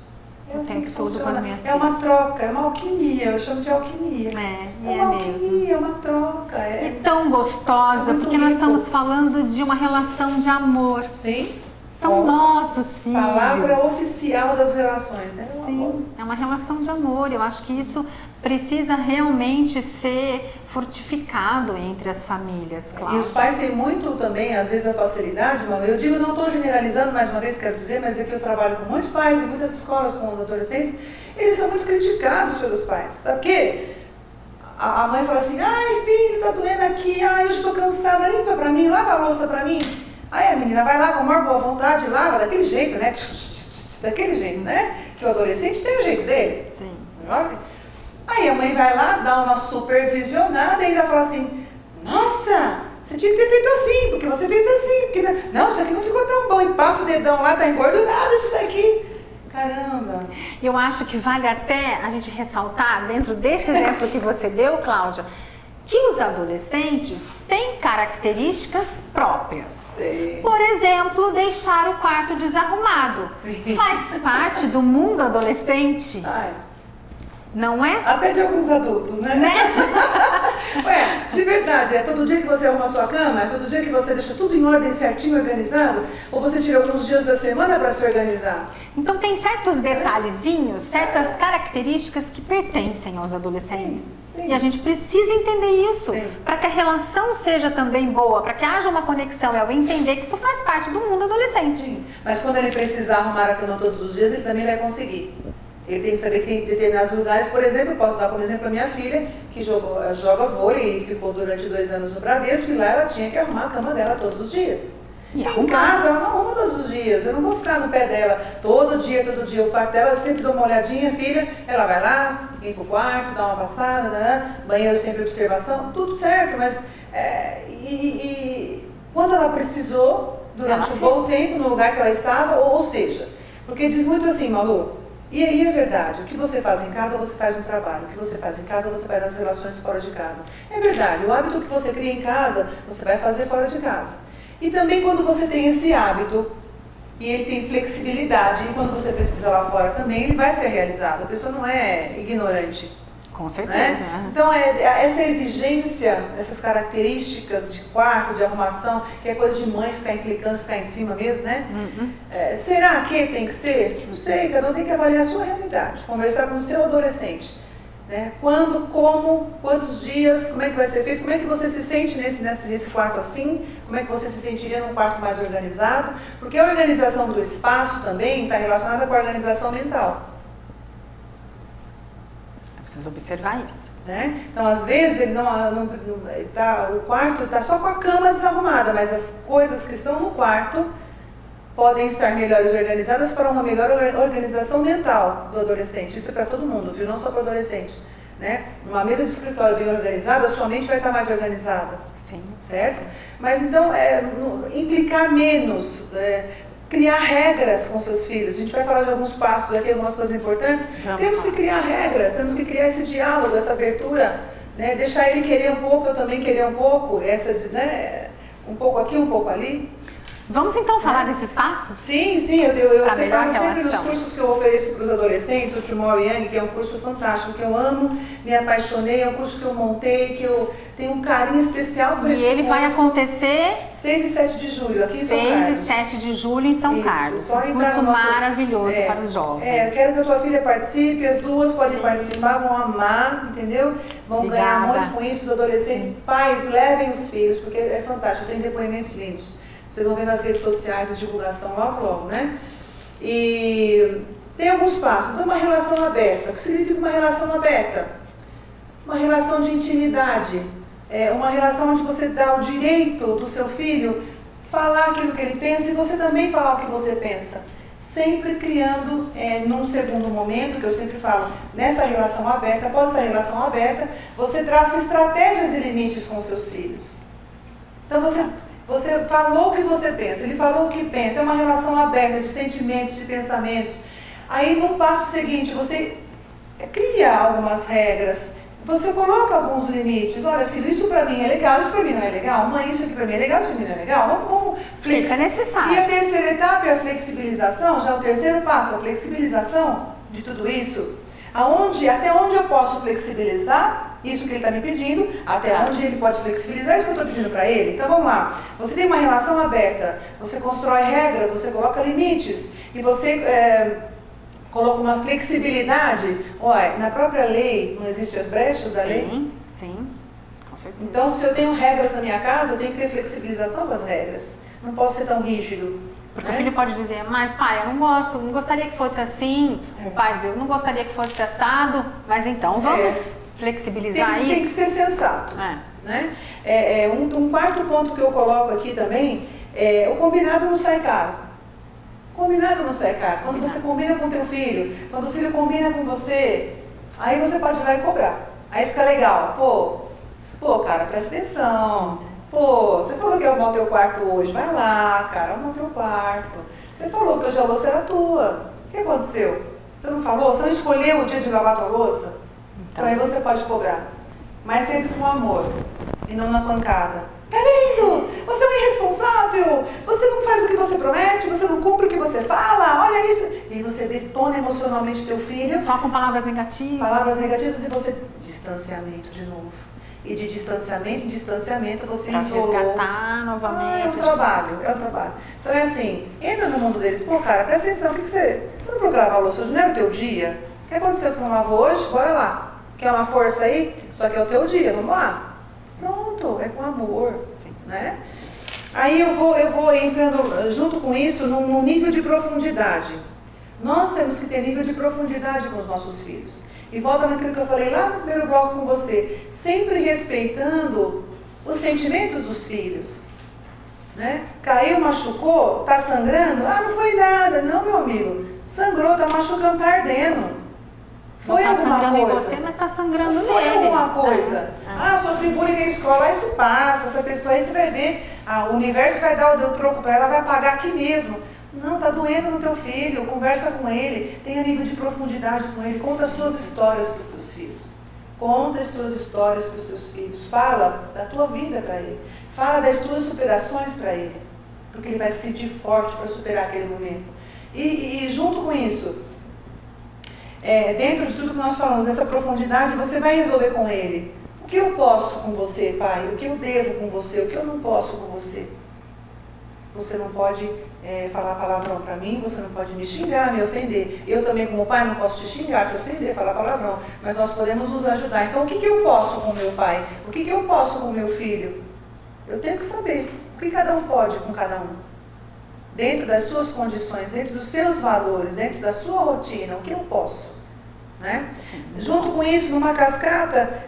Speaker 5: É assim que
Speaker 2: tudo
Speaker 5: funciona.
Speaker 2: Com as minhas
Speaker 5: é uma
Speaker 2: filhas.
Speaker 5: troca, é uma alquimia, eu chamo de alquimia.
Speaker 2: É
Speaker 5: uma
Speaker 2: mesmo.
Speaker 5: alquimia, é uma troca.
Speaker 2: E tão gostosa, porque nós estamos falando de uma relação de amor.
Speaker 5: Sim.
Speaker 2: São nossos filhos.
Speaker 5: Palavra oficial das relações, né?
Speaker 2: Sim, é uma relação de amor. Eu acho que isso precisa realmente ser fortificado entre as famílias, claro.
Speaker 5: E os pais têm muito também, às vezes, a facilidade, Malu. Eu digo, não estou generalizando, mais uma vez quero dizer, mas é que eu trabalho com muitos pais e muitas escolas com os adolescentes, eles são muito criticados pelos pais. Sabe o quê? A mãe fala assim, ai filho, tá doendo aqui, ai eu estou cansada, limpa pra mim, lava a louça pra mim. Aí a menina vai lá com a maior boa vontade, lava daquele jeito, né? Daquele jeito, né? Que o adolescente tem o jeito dele.
Speaker 2: Sim.
Speaker 5: Aí a mãe vai lá, dá uma supervisionada e ainda fala assim, nossa, você tinha que ter feito assim, porque você fez assim. Porque não, isso aqui não ficou tão bom. E passa o dedão lá, tá engordurado isso daqui. Caramba.
Speaker 2: Eu acho que vale até a gente ressaltar, dentro desse exemplo que você deu, Cláudia, que os adolescentes têm características próprias.
Speaker 5: Sim.
Speaker 2: Por exemplo, deixar o quarto desarrumado.
Speaker 5: Sim.
Speaker 2: Faz parte do mundo adolescente,
Speaker 5: Ai,
Speaker 2: não é?
Speaker 5: até de alguns adultos, né? Ué, de verdade, é todo dia que você arruma a sua cama? É todo dia que você deixa tudo em ordem, certinho, organizado? Ou você tira alguns dias da semana para se organizar?
Speaker 2: Então tem certos detalhezinhos, certas características que pertencem aos adolescentes.
Speaker 5: Sim, sim.
Speaker 2: E a gente precisa entender isso,
Speaker 5: Sim.
Speaker 2: para que a relação seja também boa, para que haja uma conexão, é o entender que isso faz parte do mundo adolescente.
Speaker 5: Sim, mas quando ele precisar arrumar a cama todos os dias, ele também vai conseguir. Ele tem que saber que em determinados lugares, por exemplo, eu posso dar como exemplo a minha filha, que joga vôlei e ficou durante 2 anos no Bradesco, e lá ela tinha que arrumar a cama dela todos os dias.
Speaker 2: E
Speaker 5: em
Speaker 2: arrumar.
Speaker 5: casa, ela não arruma todos os dias, eu não vou ficar no pé dela todo dia, o quarto dela, eu sempre dou uma olhadinha, filha, ela vai lá, limpa o quarto, dá uma passada, banheiro sempre observação, tudo certo, mas quando ela precisou, durante um bom tempo, no lugar que ela estava, ou seja, porque diz muito assim, Malu, e aí é verdade, o que você faz em casa, você faz no trabalho, o que você faz em casa, você faz nas relações fora de casa. É verdade, o hábito que você cria em casa, você vai fazer fora de casa. E também quando você tem esse hábito, e ele tem flexibilidade, e quando você precisa lá fora também, ele vai ser realizado. A pessoa não é ignorante.
Speaker 2: Com certeza.
Speaker 5: Né? Então, essa exigência, essas características de quarto, de arrumação, que é coisa de mãe ficar implicando, ficar em cima mesmo, né? Será que tem que ser? Não sei, cada um tem que avaliar a sua realidade, conversar com o seu adolescente. Né? Quando, como, quantos dias, como é que vai ser feito, como é que você se sente nesse quarto assim, como é que você se sentiria num quarto mais organizado, porque a organização do espaço também está relacionada com a organização mental.
Speaker 2: Precisa observar isso.
Speaker 5: Né? Então, às vezes, o quarto está só com a cama desarrumada, mas as coisas que estão no quarto podem estar melhores organizadas para uma melhor organização mental do adolescente. Isso é para todo mundo, viu? Não só para o adolescente. Né? Uma mesa de escritório bem organizada, a sua mente vai estar mais organizada.
Speaker 2: Sim.
Speaker 5: Certo? Mas, então, implicar menos... criar regras com seus filhos. A gente vai falar de alguns passos aqui, algumas coisas importantes. Temos que criar regras, temos que criar esse diálogo, essa abertura, né? Deixar ele querer um pouco, eu também querer um pouco, um pouco aqui, um pouco ali.
Speaker 2: Vamos então falar desses passos?
Speaker 5: Sim, eu separo sempre nos cursos que eu ofereço para os adolescentes, o Tomorrow Young, que é um curso fantástico, que eu amo, me apaixonei, é um curso que eu montei, que eu tenho um carinho especial por esse curso.
Speaker 2: E ele vai acontecer
Speaker 5: 6 e 7 de julho, aqui em São
Speaker 2: 6
Speaker 5: Carlos.
Speaker 2: e 7 de julho em São Carlos.
Speaker 5: Só
Speaker 2: Um curso maravilhoso para os jovens.
Speaker 5: Eu quero que a tua filha participe, as duas podem participar, vão amar, entendeu? Vão ganhar muito com isso, os adolescentes, pais, levem os filhos, porque é fantástico, tem depoimentos lindos. Vocês vão ver nas redes sociais, a divulgação logo, né? E tem alguns passos. Então, uma relação aberta. O que significa uma relação aberta? Uma relação de intimidade. Uma relação onde você dá o direito do seu filho falar aquilo que ele pensa e você também falar o que você pensa. Sempre criando, num segundo momento, que eu sempre falo, nessa relação aberta, após essa relação aberta, você traça estratégias e limites com os seus filhos. Então, você falou o que você pensa, ele falou o que pensa, é uma relação aberta de sentimentos, de pensamentos. Aí no passo seguinte, você cria algumas regras, você coloca alguns limites. Olha, filho, isso pra mim é legal, isso pra mim não é legal. Mãe, isso aqui pra mim é legal, isso pra mim não é legal. Vamos
Speaker 2: Isso é necessário.
Speaker 5: E a terceira etapa é a flexibilização, já o terceiro passo, a flexibilização de tudo isso. Até onde eu posso flexibilizar isso que ele está me pedindo, até onde ele pode flexibilizar isso que eu estou pedindo para ele. Então vamos lá, você tem uma relação aberta, você constrói regras, você coloca limites e você coloca uma flexibilidade. Olha, na própria lei não existem as brechas da lei?
Speaker 2: Sim, com certeza.
Speaker 5: Então se eu tenho regras na minha casa, eu tenho que ter flexibilização das regras, não posso ser tão rígido.
Speaker 2: Porque o filho pode dizer, mas pai, eu não gostaria que fosse assim. O pai diz, eu não gostaria que fosse assado, mas então vamos flexibilizar isso.
Speaker 5: Tem que ser sensato. Né? Um quarto ponto que eu coloco aqui também é o combinado não sai caro. Combinado não sai caro. Quando você combina com o teu filho, quando o filho combina com você, aí você pode ir lá e cobrar. Aí fica legal. Pô, cara, presta atenção. Pô, você falou que ia arrumar o teu quarto hoje. Vai lá, cara, arruma o teu quarto. Você falou que hoje a louça era tua. O que aconteceu? Você não falou? Você não escolheu o dia de lavar a tua louça? Então aí você pode cobrar. Mas sempre com amor. E não na pancada. Tá vendo? Você é um irresponsável. Você não faz o que você promete. Você não cumpre o que você fala. Olha isso. E aí você detona emocionalmente teu filho.
Speaker 2: Só com palavras negativas.
Speaker 5: Palavras negativas e você... Distanciamento de novo. E de distanciamento em distanciamento você
Speaker 2: Pra
Speaker 5: isolou.
Speaker 2: resgatar novamente.
Speaker 5: É um trabalho. Então é assim, entra no mundo deles. Pô, cara, presta atenção, o que você não foi lavar a louça hoje? Não era o teu dia? O que aconteceu que você não lavou hoje? Bora lá. Quer uma força aí? Só que é o teu dia, vamos lá. Pronto, é com amor, né? Aí eu vou entrando junto com isso num nível de profundidade. Nós temos que ter nível de profundidade com os nossos filhos. E volta naquilo que eu falei lá no primeiro bloco com você, sempre respeitando os sentimentos dos filhos. Né? Caiu, machucou, tá sangrando? Ah, não foi nada. Não, meu amigo, sangrou, tá machucando, tá ardendo. Foi
Speaker 2: não tá
Speaker 5: alguma
Speaker 2: sangrando
Speaker 5: coisa.
Speaker 2: em você, mas tá sangrando nele.
Speaker 5: Foi alguma coisa. Sofri bullying na escola, isso passa. Essa pessoa aí você vai ver, o universo vai dar o troco para ela, vai pagar aqui mesmo. Não, tá doendo no teu filho, conversa com ele, tenha nível de profundidade com ele, conta as tuas histórias para os teus filhos. Conta as tuas histórias para os teus filhos, fala da tua vida para ele, fala das tuas superações para ele, porque ele vai se sentir forte para superar aquele momento. E junto com isso, dentro de tudo que nós falamos, essa profundidade, você vai resolver com ele. O que eu posso com você, pai? O que eu devo com você? O que eu não posso com você? Você não pode falar palavrão para mim, você não pode me xingar, me ofender. Eu também, como pai, não posso te xingar, te ofender, falar palavrão. Mas nós podemos nos ajudar. Então, o que eu posso com meu pai? O que eu posso com meu filho? Eu tenho que saber o que cada um pode com cada um. Dentro das suas condições, dentro dos seus valores, dentro da sua rotina, o que eu posso. Né? Junto com isso, numa cascata,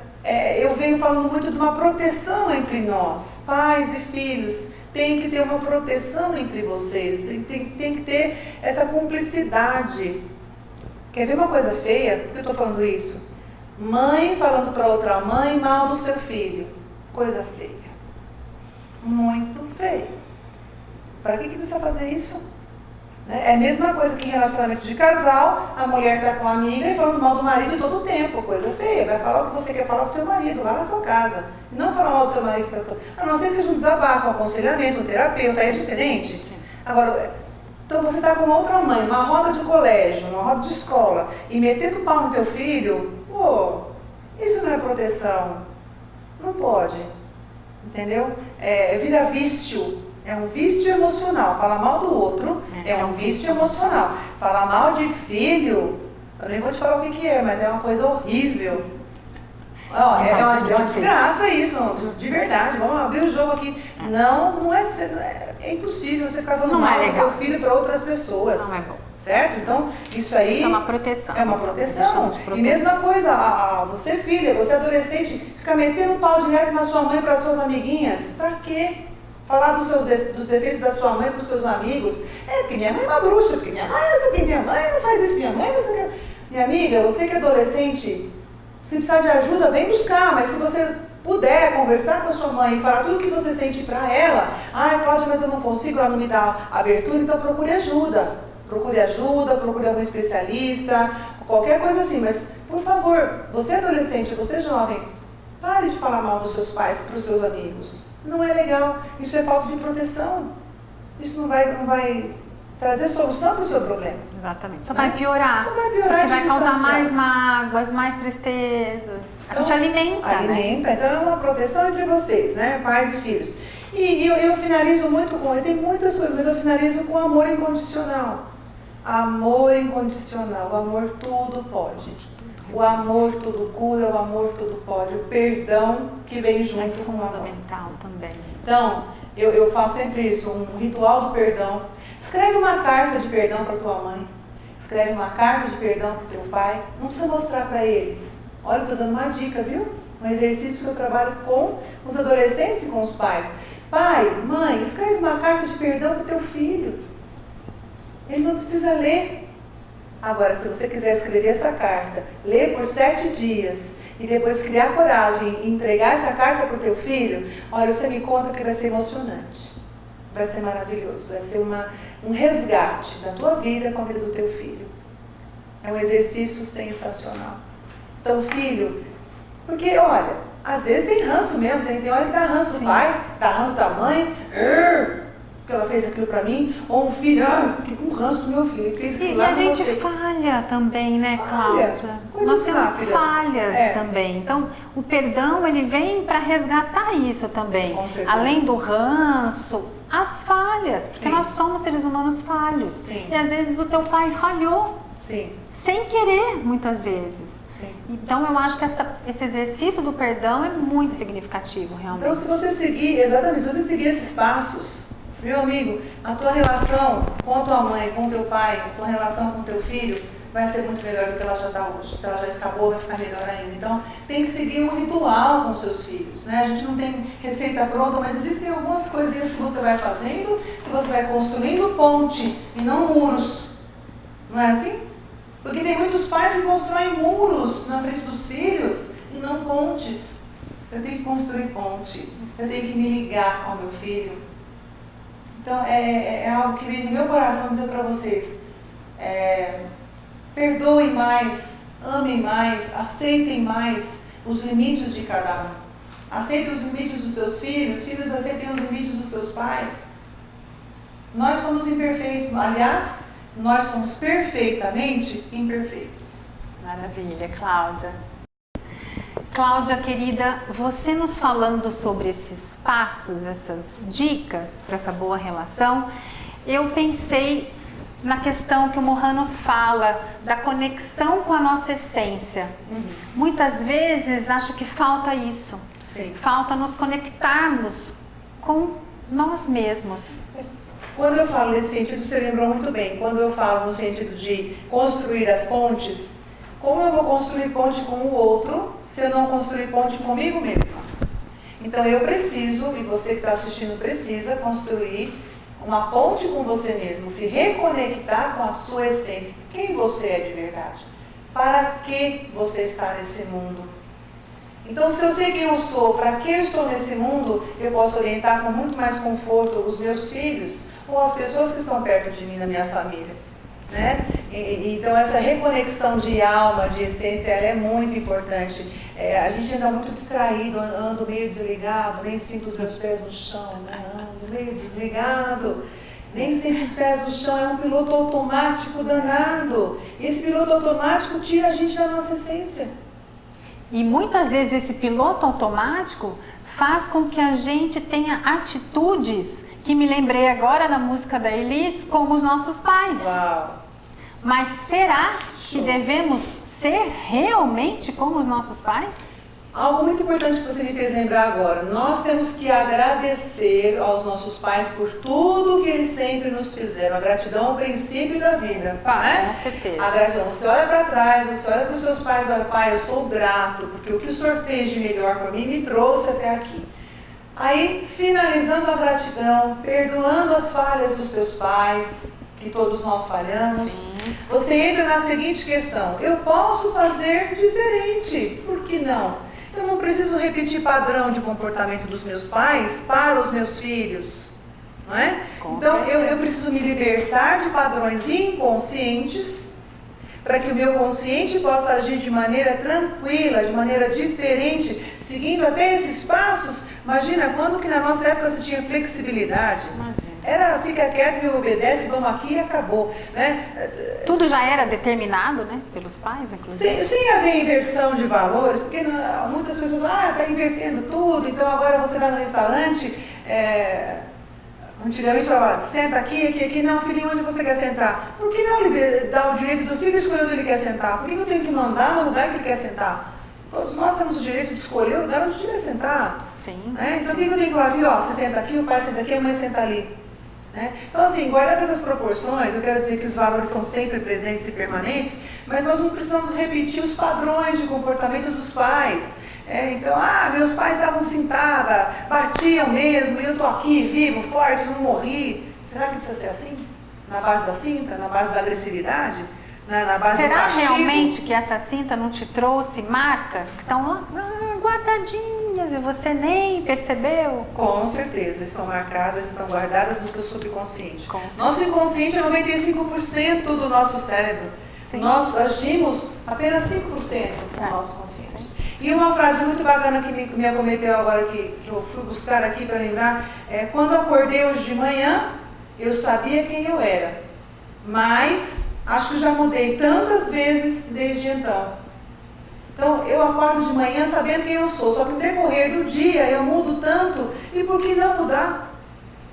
Speaker 5: eu venho falando muito de uma proteção entre nós, pais e filhos. Tem que ter uma proteção entre vocês, tem que ter essa cumplicidade. Quer ver uma coisa feia? Por que eu estou falando isso? Mãe falando para outra mãe mal do seu filho. Coisa feia. Muito feia. Para que precisa fazer isso? É a mesma coisa que em relacionamento de casal, a mulher está com a amiga e falando mal do marido todo o tempo, coisa feia. Vai falar o que você quer falar pro teu marido, lá na tua casa. Não falar mal do teu marido para tua... A não ser que seja um desabafo, um aconselhamento, um terapeuta, é diferente. Sim. Agora, então você está com outra mãe, numa roda de colégio, numa roda de escola, e metendo pau no teu filho, isso não é proteção. Não pode. Entendeu? Vira vício. É um vício emocional. Falar mal do outro é um vício emocional. Falar mal de filho, eu nem vou te falar o que é, mas é uma coisa horrível. É uma desgraça isso, de verdade. Vamos abrir o jogo aqui. Não é impossível você ficar falando mal do teu filho para outras pessoas. Não é bom. Certo? Então, isso aí...
Speaker 2: Isso é uma proteção.
Speaker 5: É uma proteção. E mesma coisa, você filha, você adolescente, fica metendo um pau direto na sua mãe para suas amiguinhas. Pra quê? Falar dos defeitos da sua mãe para os seus amigos. Porque minha mãe é uma bruxa, porque minha mãe não faz isso, minha mãe não sei o que. Minha amiga, você que é adolescente, se precisar de ajuda, vem buscar, mas se você puder conversar com a sua mãe e falar tudo o que você sente para ela, Cláudia, mas eu não consigo, ela não me dá abertura, então procure ajuda. Procure algum especialista, qualquer coisa assim, mas por favor, você adolescente, você jovem, pare de falar mal dos seus pais para os seus amigos. Não é legal, isso é falta de proteção. Isso não vai trazer solução para o seu problema.
Speaker 2: Exatamente. Só vai piorar.
Speaker 5: Só vai piorar.
Speaker 2: Porque vai causar mais mágoas, mais tristezas. A gente alimenta,
Speaker 5: né? Então é uma proteção entre vocês, né? Pais e filhos. E eu finalizo muito tem muitas coisas, mas eu finalizo com amor incondicional. Amor incondicional. O amor tudo pode. O amor tudo cura, o amor tudo pode. O perdão que vem junto com o amor.
Speaker 2: Fundamental também.
Speaker 5: Então, eu faço sempre isso, um ritual do perdão. Escreve uma carta de perdão para tua mãe. Escreve uma carta de perdão para o teu pai. Não precisa mostrar para eles. Olha, eu estou dando uma dica, viu? Um exercício que eu trabalho com os adolescentes e com os pais. Pai, mãe, escreve uma carta de perdão para o teu filho. Ele não precisa ler. Agora, se você quiser escrever essa carta, ler por 7 dias e depois criar coragem e entregar essa carta para o teu filho, olha, você me conta que vai ser emocionante. Vai ser maravilhoso. Vai ser um resgate da tua vida com a vida do teu filho. É um exercício sensacional. Então, filho, porque, olha, às vezes tem ranço mesmo, tem hora que dá ranço do pai, dá ranço da mãe, porque ela fez aquilo pra mim, ou um filho, fiquei com ranço do meu filho, fez aquilo
Speaker 2: E
Speaker 5: lá
Speaker 2: a gente
Speaker 5: você.
Speaker 2: falha também, né, Cláudia?
Speaker 5: Coisas
Speaker 2: Nós temos
Speaker 5: rápidas.
Speaker 2: falhas também. Então, o perdão, ele vem para resgatar isso também.
Speaker 5: Com certeza.
Speaker 2: Além do ranço, as falhas. Porque
Speaker 5: Sim.
Speaker 2: nós somos seres humanos falhos.
Speaker 5: Sim.
Speaker 2: E às vezes o teu pai falhou.
Speaker 5: Sim,
Speaker 2: Sem querer, muitas vezes.
Speaker 5: sim.
Speaker 2: Então, eu acho que esse exercício do perdão é muito significativo, realmente.
Speaker 5: Então, se você seguir, exatamente, se você seguir esses passos, meu amigo, a tua relação com a tua mãe, com o teu pai, a tua relação com o teu filho, vai ser muito melhor do que ela já está hoje. Se ela já está boa, vai ficar melhor ainda. Então, tem que seguir um ritual com seus filhos, né? A gente não tem receita pronta, mas existem algumas coisinhas que você vai fazendo, que você vai construindo ponte e não muros. Não é assim? Porque tem muitos pais que constroem muros na frente dos filhos e não pontes. Eu tenho que construir ponte, eu tenho que me ligar ao meu filho. Então, é algo que vem do meu coração dizer para vocês. Perdoem mais, amem mais, aceitem mais os limites de cada um. Aceitem os limites dos seus filhos, filhos aceitem os limites dos seus pais. Nós somos imperfeitos, aliás, nós somos perfeitamente imperfeitos.
Speaker 2: Maravilha, Cláudia. Cláudia, querida, você nos falando sobre esses passos, essas dicas para essa boa relação, eu pensei na questão que o Mohan nos fala da conexão com a nossa essência. Muitas vezes acho que falta isso.
Speaker 5: Sim.
Speaker 2: Falta nos conectarmos com nós mesmos.
Speaker 5: Quando eu falo nesse sentido, você lembrou muito bem, quando eu falo no sentido de construir as pontes, como eu vou construir ponte com o outro se eu não construir ponte comigo mesma? Então eu preciso, e você que está assistindo precisa, construir uma ponte com você mesmo, se reconectar com a sua essência. Quem você é de verdade? Para que você está nesse mundo? Então, se eu sei quem eu sou, para que eu estou nesse mundo, eu posso orientar com muito mais conforto os meus filhos ou as pessoas que estão perto de mim, na minha família, né? Então, essa reconexão de alma, de essência, ela é muito importante. A gente anda muito distraído, ando meio desligado, nem sinto os meus pés no chão, né? Ando meio desligado, nem sinto os pés no chão, é um piloto automático danado. E esse piloto automático tira a gente da nossa essência.
Speaker 2: E muitas vezes esse piloto automático faz com que a gente tenha atitudes que me lembrei agora da música da Elis, como os nossos pais.
Speaker 5: Uau!
Speaker 2: Mas será que devemos ser realmente como os nossos pais?
Speaker 5: Algo muito importante que você me fez lembrar agora. Nós temos que agradecer aos nossos pais por tudo que eles sempre nos fizeram. A gratidão é o princípio da vida. Né?
Speaker 2: Com certeza.
Speaker 5: A gratidão. Você olha para trás, você olha para os seus pais e olha, pai, eu sou grato, porque o que o senhor fez de melhor para mim me trouxe até aqui. Aí, finalizando a gratidão, perdoando as falhas dos teus pais, que todos nós falhamos, sim, você entra na seguinte questão: eu posso fazer diferente, por que não? Eu não preciso repetir padrão de comportamento dos meus pais para os meus filhos, não é? Então, eu preciso me libertar de padrões inconscientes para que o meu consciente possa agir de maneira tranquila, de maneira diferente, seguindo até esses passos. Imagina quando que na nossa época se tinha flexibilidade. Era fica quieto e obedece, vamos aqui e acabou, né?
Speaker 2: Tudo já era determinado, né, pelos pais, inclusive.
Speaker 5: Sem haver inversão de valores, porque muitas pessoas está invertendo tudo, então agora você vai no restaurante, antigamente falava, senta aqui, aqui, não, filhinho, onde você quer sentar? Por que não dar o direito do filho escolher onde ele quer sentar? Por que eu tenho que mandar no lugar que ele quer sentar? Todos nós temos o direito de escolher o lugar onde a gente vai sentar.
Speaker 2: Sim.
Speaker 5: Então, por que eu tenho que falar, filho, você senta aqui, o pai senta aqui, a mãe senta ali? Então, assim, guardando essas proporções, eu quero dizer que os valores são sempre presentes e permanentes, mas nós não precisamos repetir os padrões de comportamento dos pais. Então, meus pais estavam cintada, batiam mesmo, e eu estou aqui, vivo, forte, não morri. Será que precisa ser assim? Na base da cinta? Na base da agressividade? Na base do castigo?
Speaker 2: Será realmente que essa cinta não te trouxe marcas que estão lá guardadinhas e você nem percebeu?
Speaker 5: Com certeza, estão marcadas, estão guardadas no seu subconsciente. Nosso inconsciente é 95% do nosso cérebro. Sim. Nós agimos apenas 5% do nosso consciente. Sim. E uma frase muito bacana que me acometeu agora, que eu fui buscar aqui para lembrar, é: quando eu acordei hoje de manhã, eu sabia quem eu era, mas acho que já mudei tantas vezes desde então. Então, eu acordo de manhã sabendo quem eu sou, só que no decorrer do dia eu mudo tanto, e por que não mudar?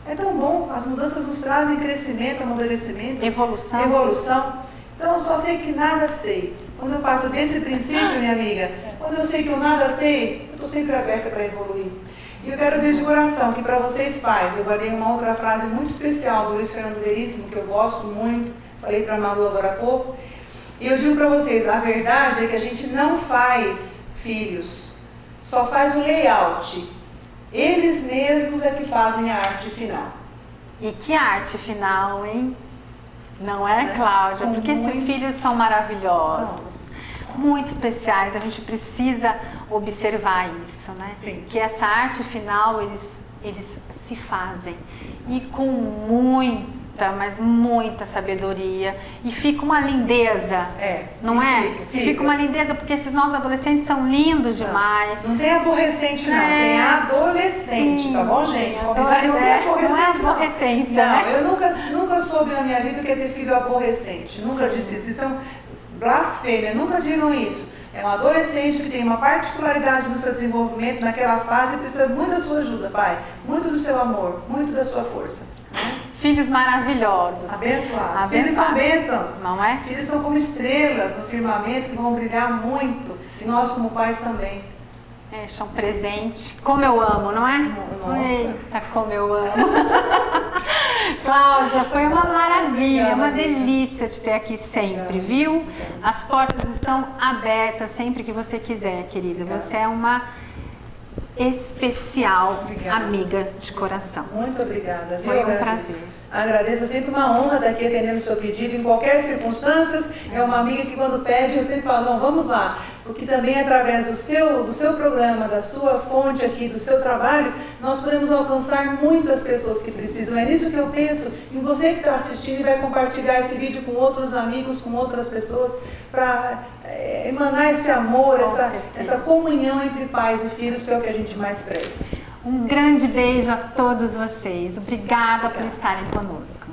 Speaker 5: É tão bom, as mudanças nos trazem crescimento, amadurecimento, evolução. Então, eu só sei que nada sei. Quando eu parto desse princípio, minha amiga, quando eu sei que eu nada sei, eu estou sempre aberta para evoluir. E eu quero dizer de coração que para vocês pais, eu guardei uma outra frase muito especial do Luiz Fernando Veríssimo, que eu gosto muito, falei para a Malu agora há pouco, e eu digo para vocês, a verdade é que a gente não faz filhos, só faz o layout. Eles mesmos é que fazem a arte final.
Speaker 2: E que arte final, hein? Não é, Cláudia? Porque esses filhos são maravilhosos, muito especiais, a gente precisa observar isso, né?
Speaker 5: Sim.
Speaker 2: Que essa arte final, eles se fazem, e com muita, mas muita sabedoria, e fica uma lindeza, não é? Fica uma lindeza, porque esses nossos adolescentes são lindos demais.
Speaker 5: Não tem aborrecente não, tem adolescente, sim, tá bom, gente? Não tem aborrecente,
Speaker 2: não é aborrecência,
Speaker 5: não.
Speaker 2: Né?
Speaker 5: Eu nunca soube na minha vida o que é ter filho aborrecente, nunca disse isso, isso é blasfêmia, nunca digam isso. É um adolescente que tem uma particularidade no seu desenvolvimento, naquela fase, e precisa muito da sua ajuda, pai, muito do seu amor, muito da sua força, né?
Speaker 2: Filhos maravilhosos.
Speaker 5: Abençoados. Filhos são bênçãos.
Speaker 2: Não é?
Speaker 5: Filhos são como estrelas no firmamento que vão brilhar muito. E nós como pais também.
Speaker 2: É um presente. Como eu amo, não é?
Speaker 5: Nossa.
Speaker 2: Eita, como eu amo. Cláudia, foi uma maravilha, uma delícia te ter aqui sempre, viu? As portas estão abertas sempre que você quiser, querida. Você é uma especial amiga de coração.
Speaker 5: Muito obrigada.
Speaker 2: Foi um prazer.
Speaker 5: Agradeço, é sempre uma honra estar aqui atendendo o seu pedido em qualquer circunstância. É uma amiga que quando pede eu sempre falo, não, vamos lá. Porque também é através do seu programa, da sua fonte aqui, do seu trabalho, nós podemos alcançar muitas pessoas que precisam. É nisso que eu penso, em você que está assistindo e vai compartilhar esse vídeo com outros amigos, com outras pessoas, para emanar esse amor, essa comunhão entre pais e filhos, que é o que a gente mais preza.
Speaker 2: Um grande beijo a todos vocês. Obrigada por estarem conosco.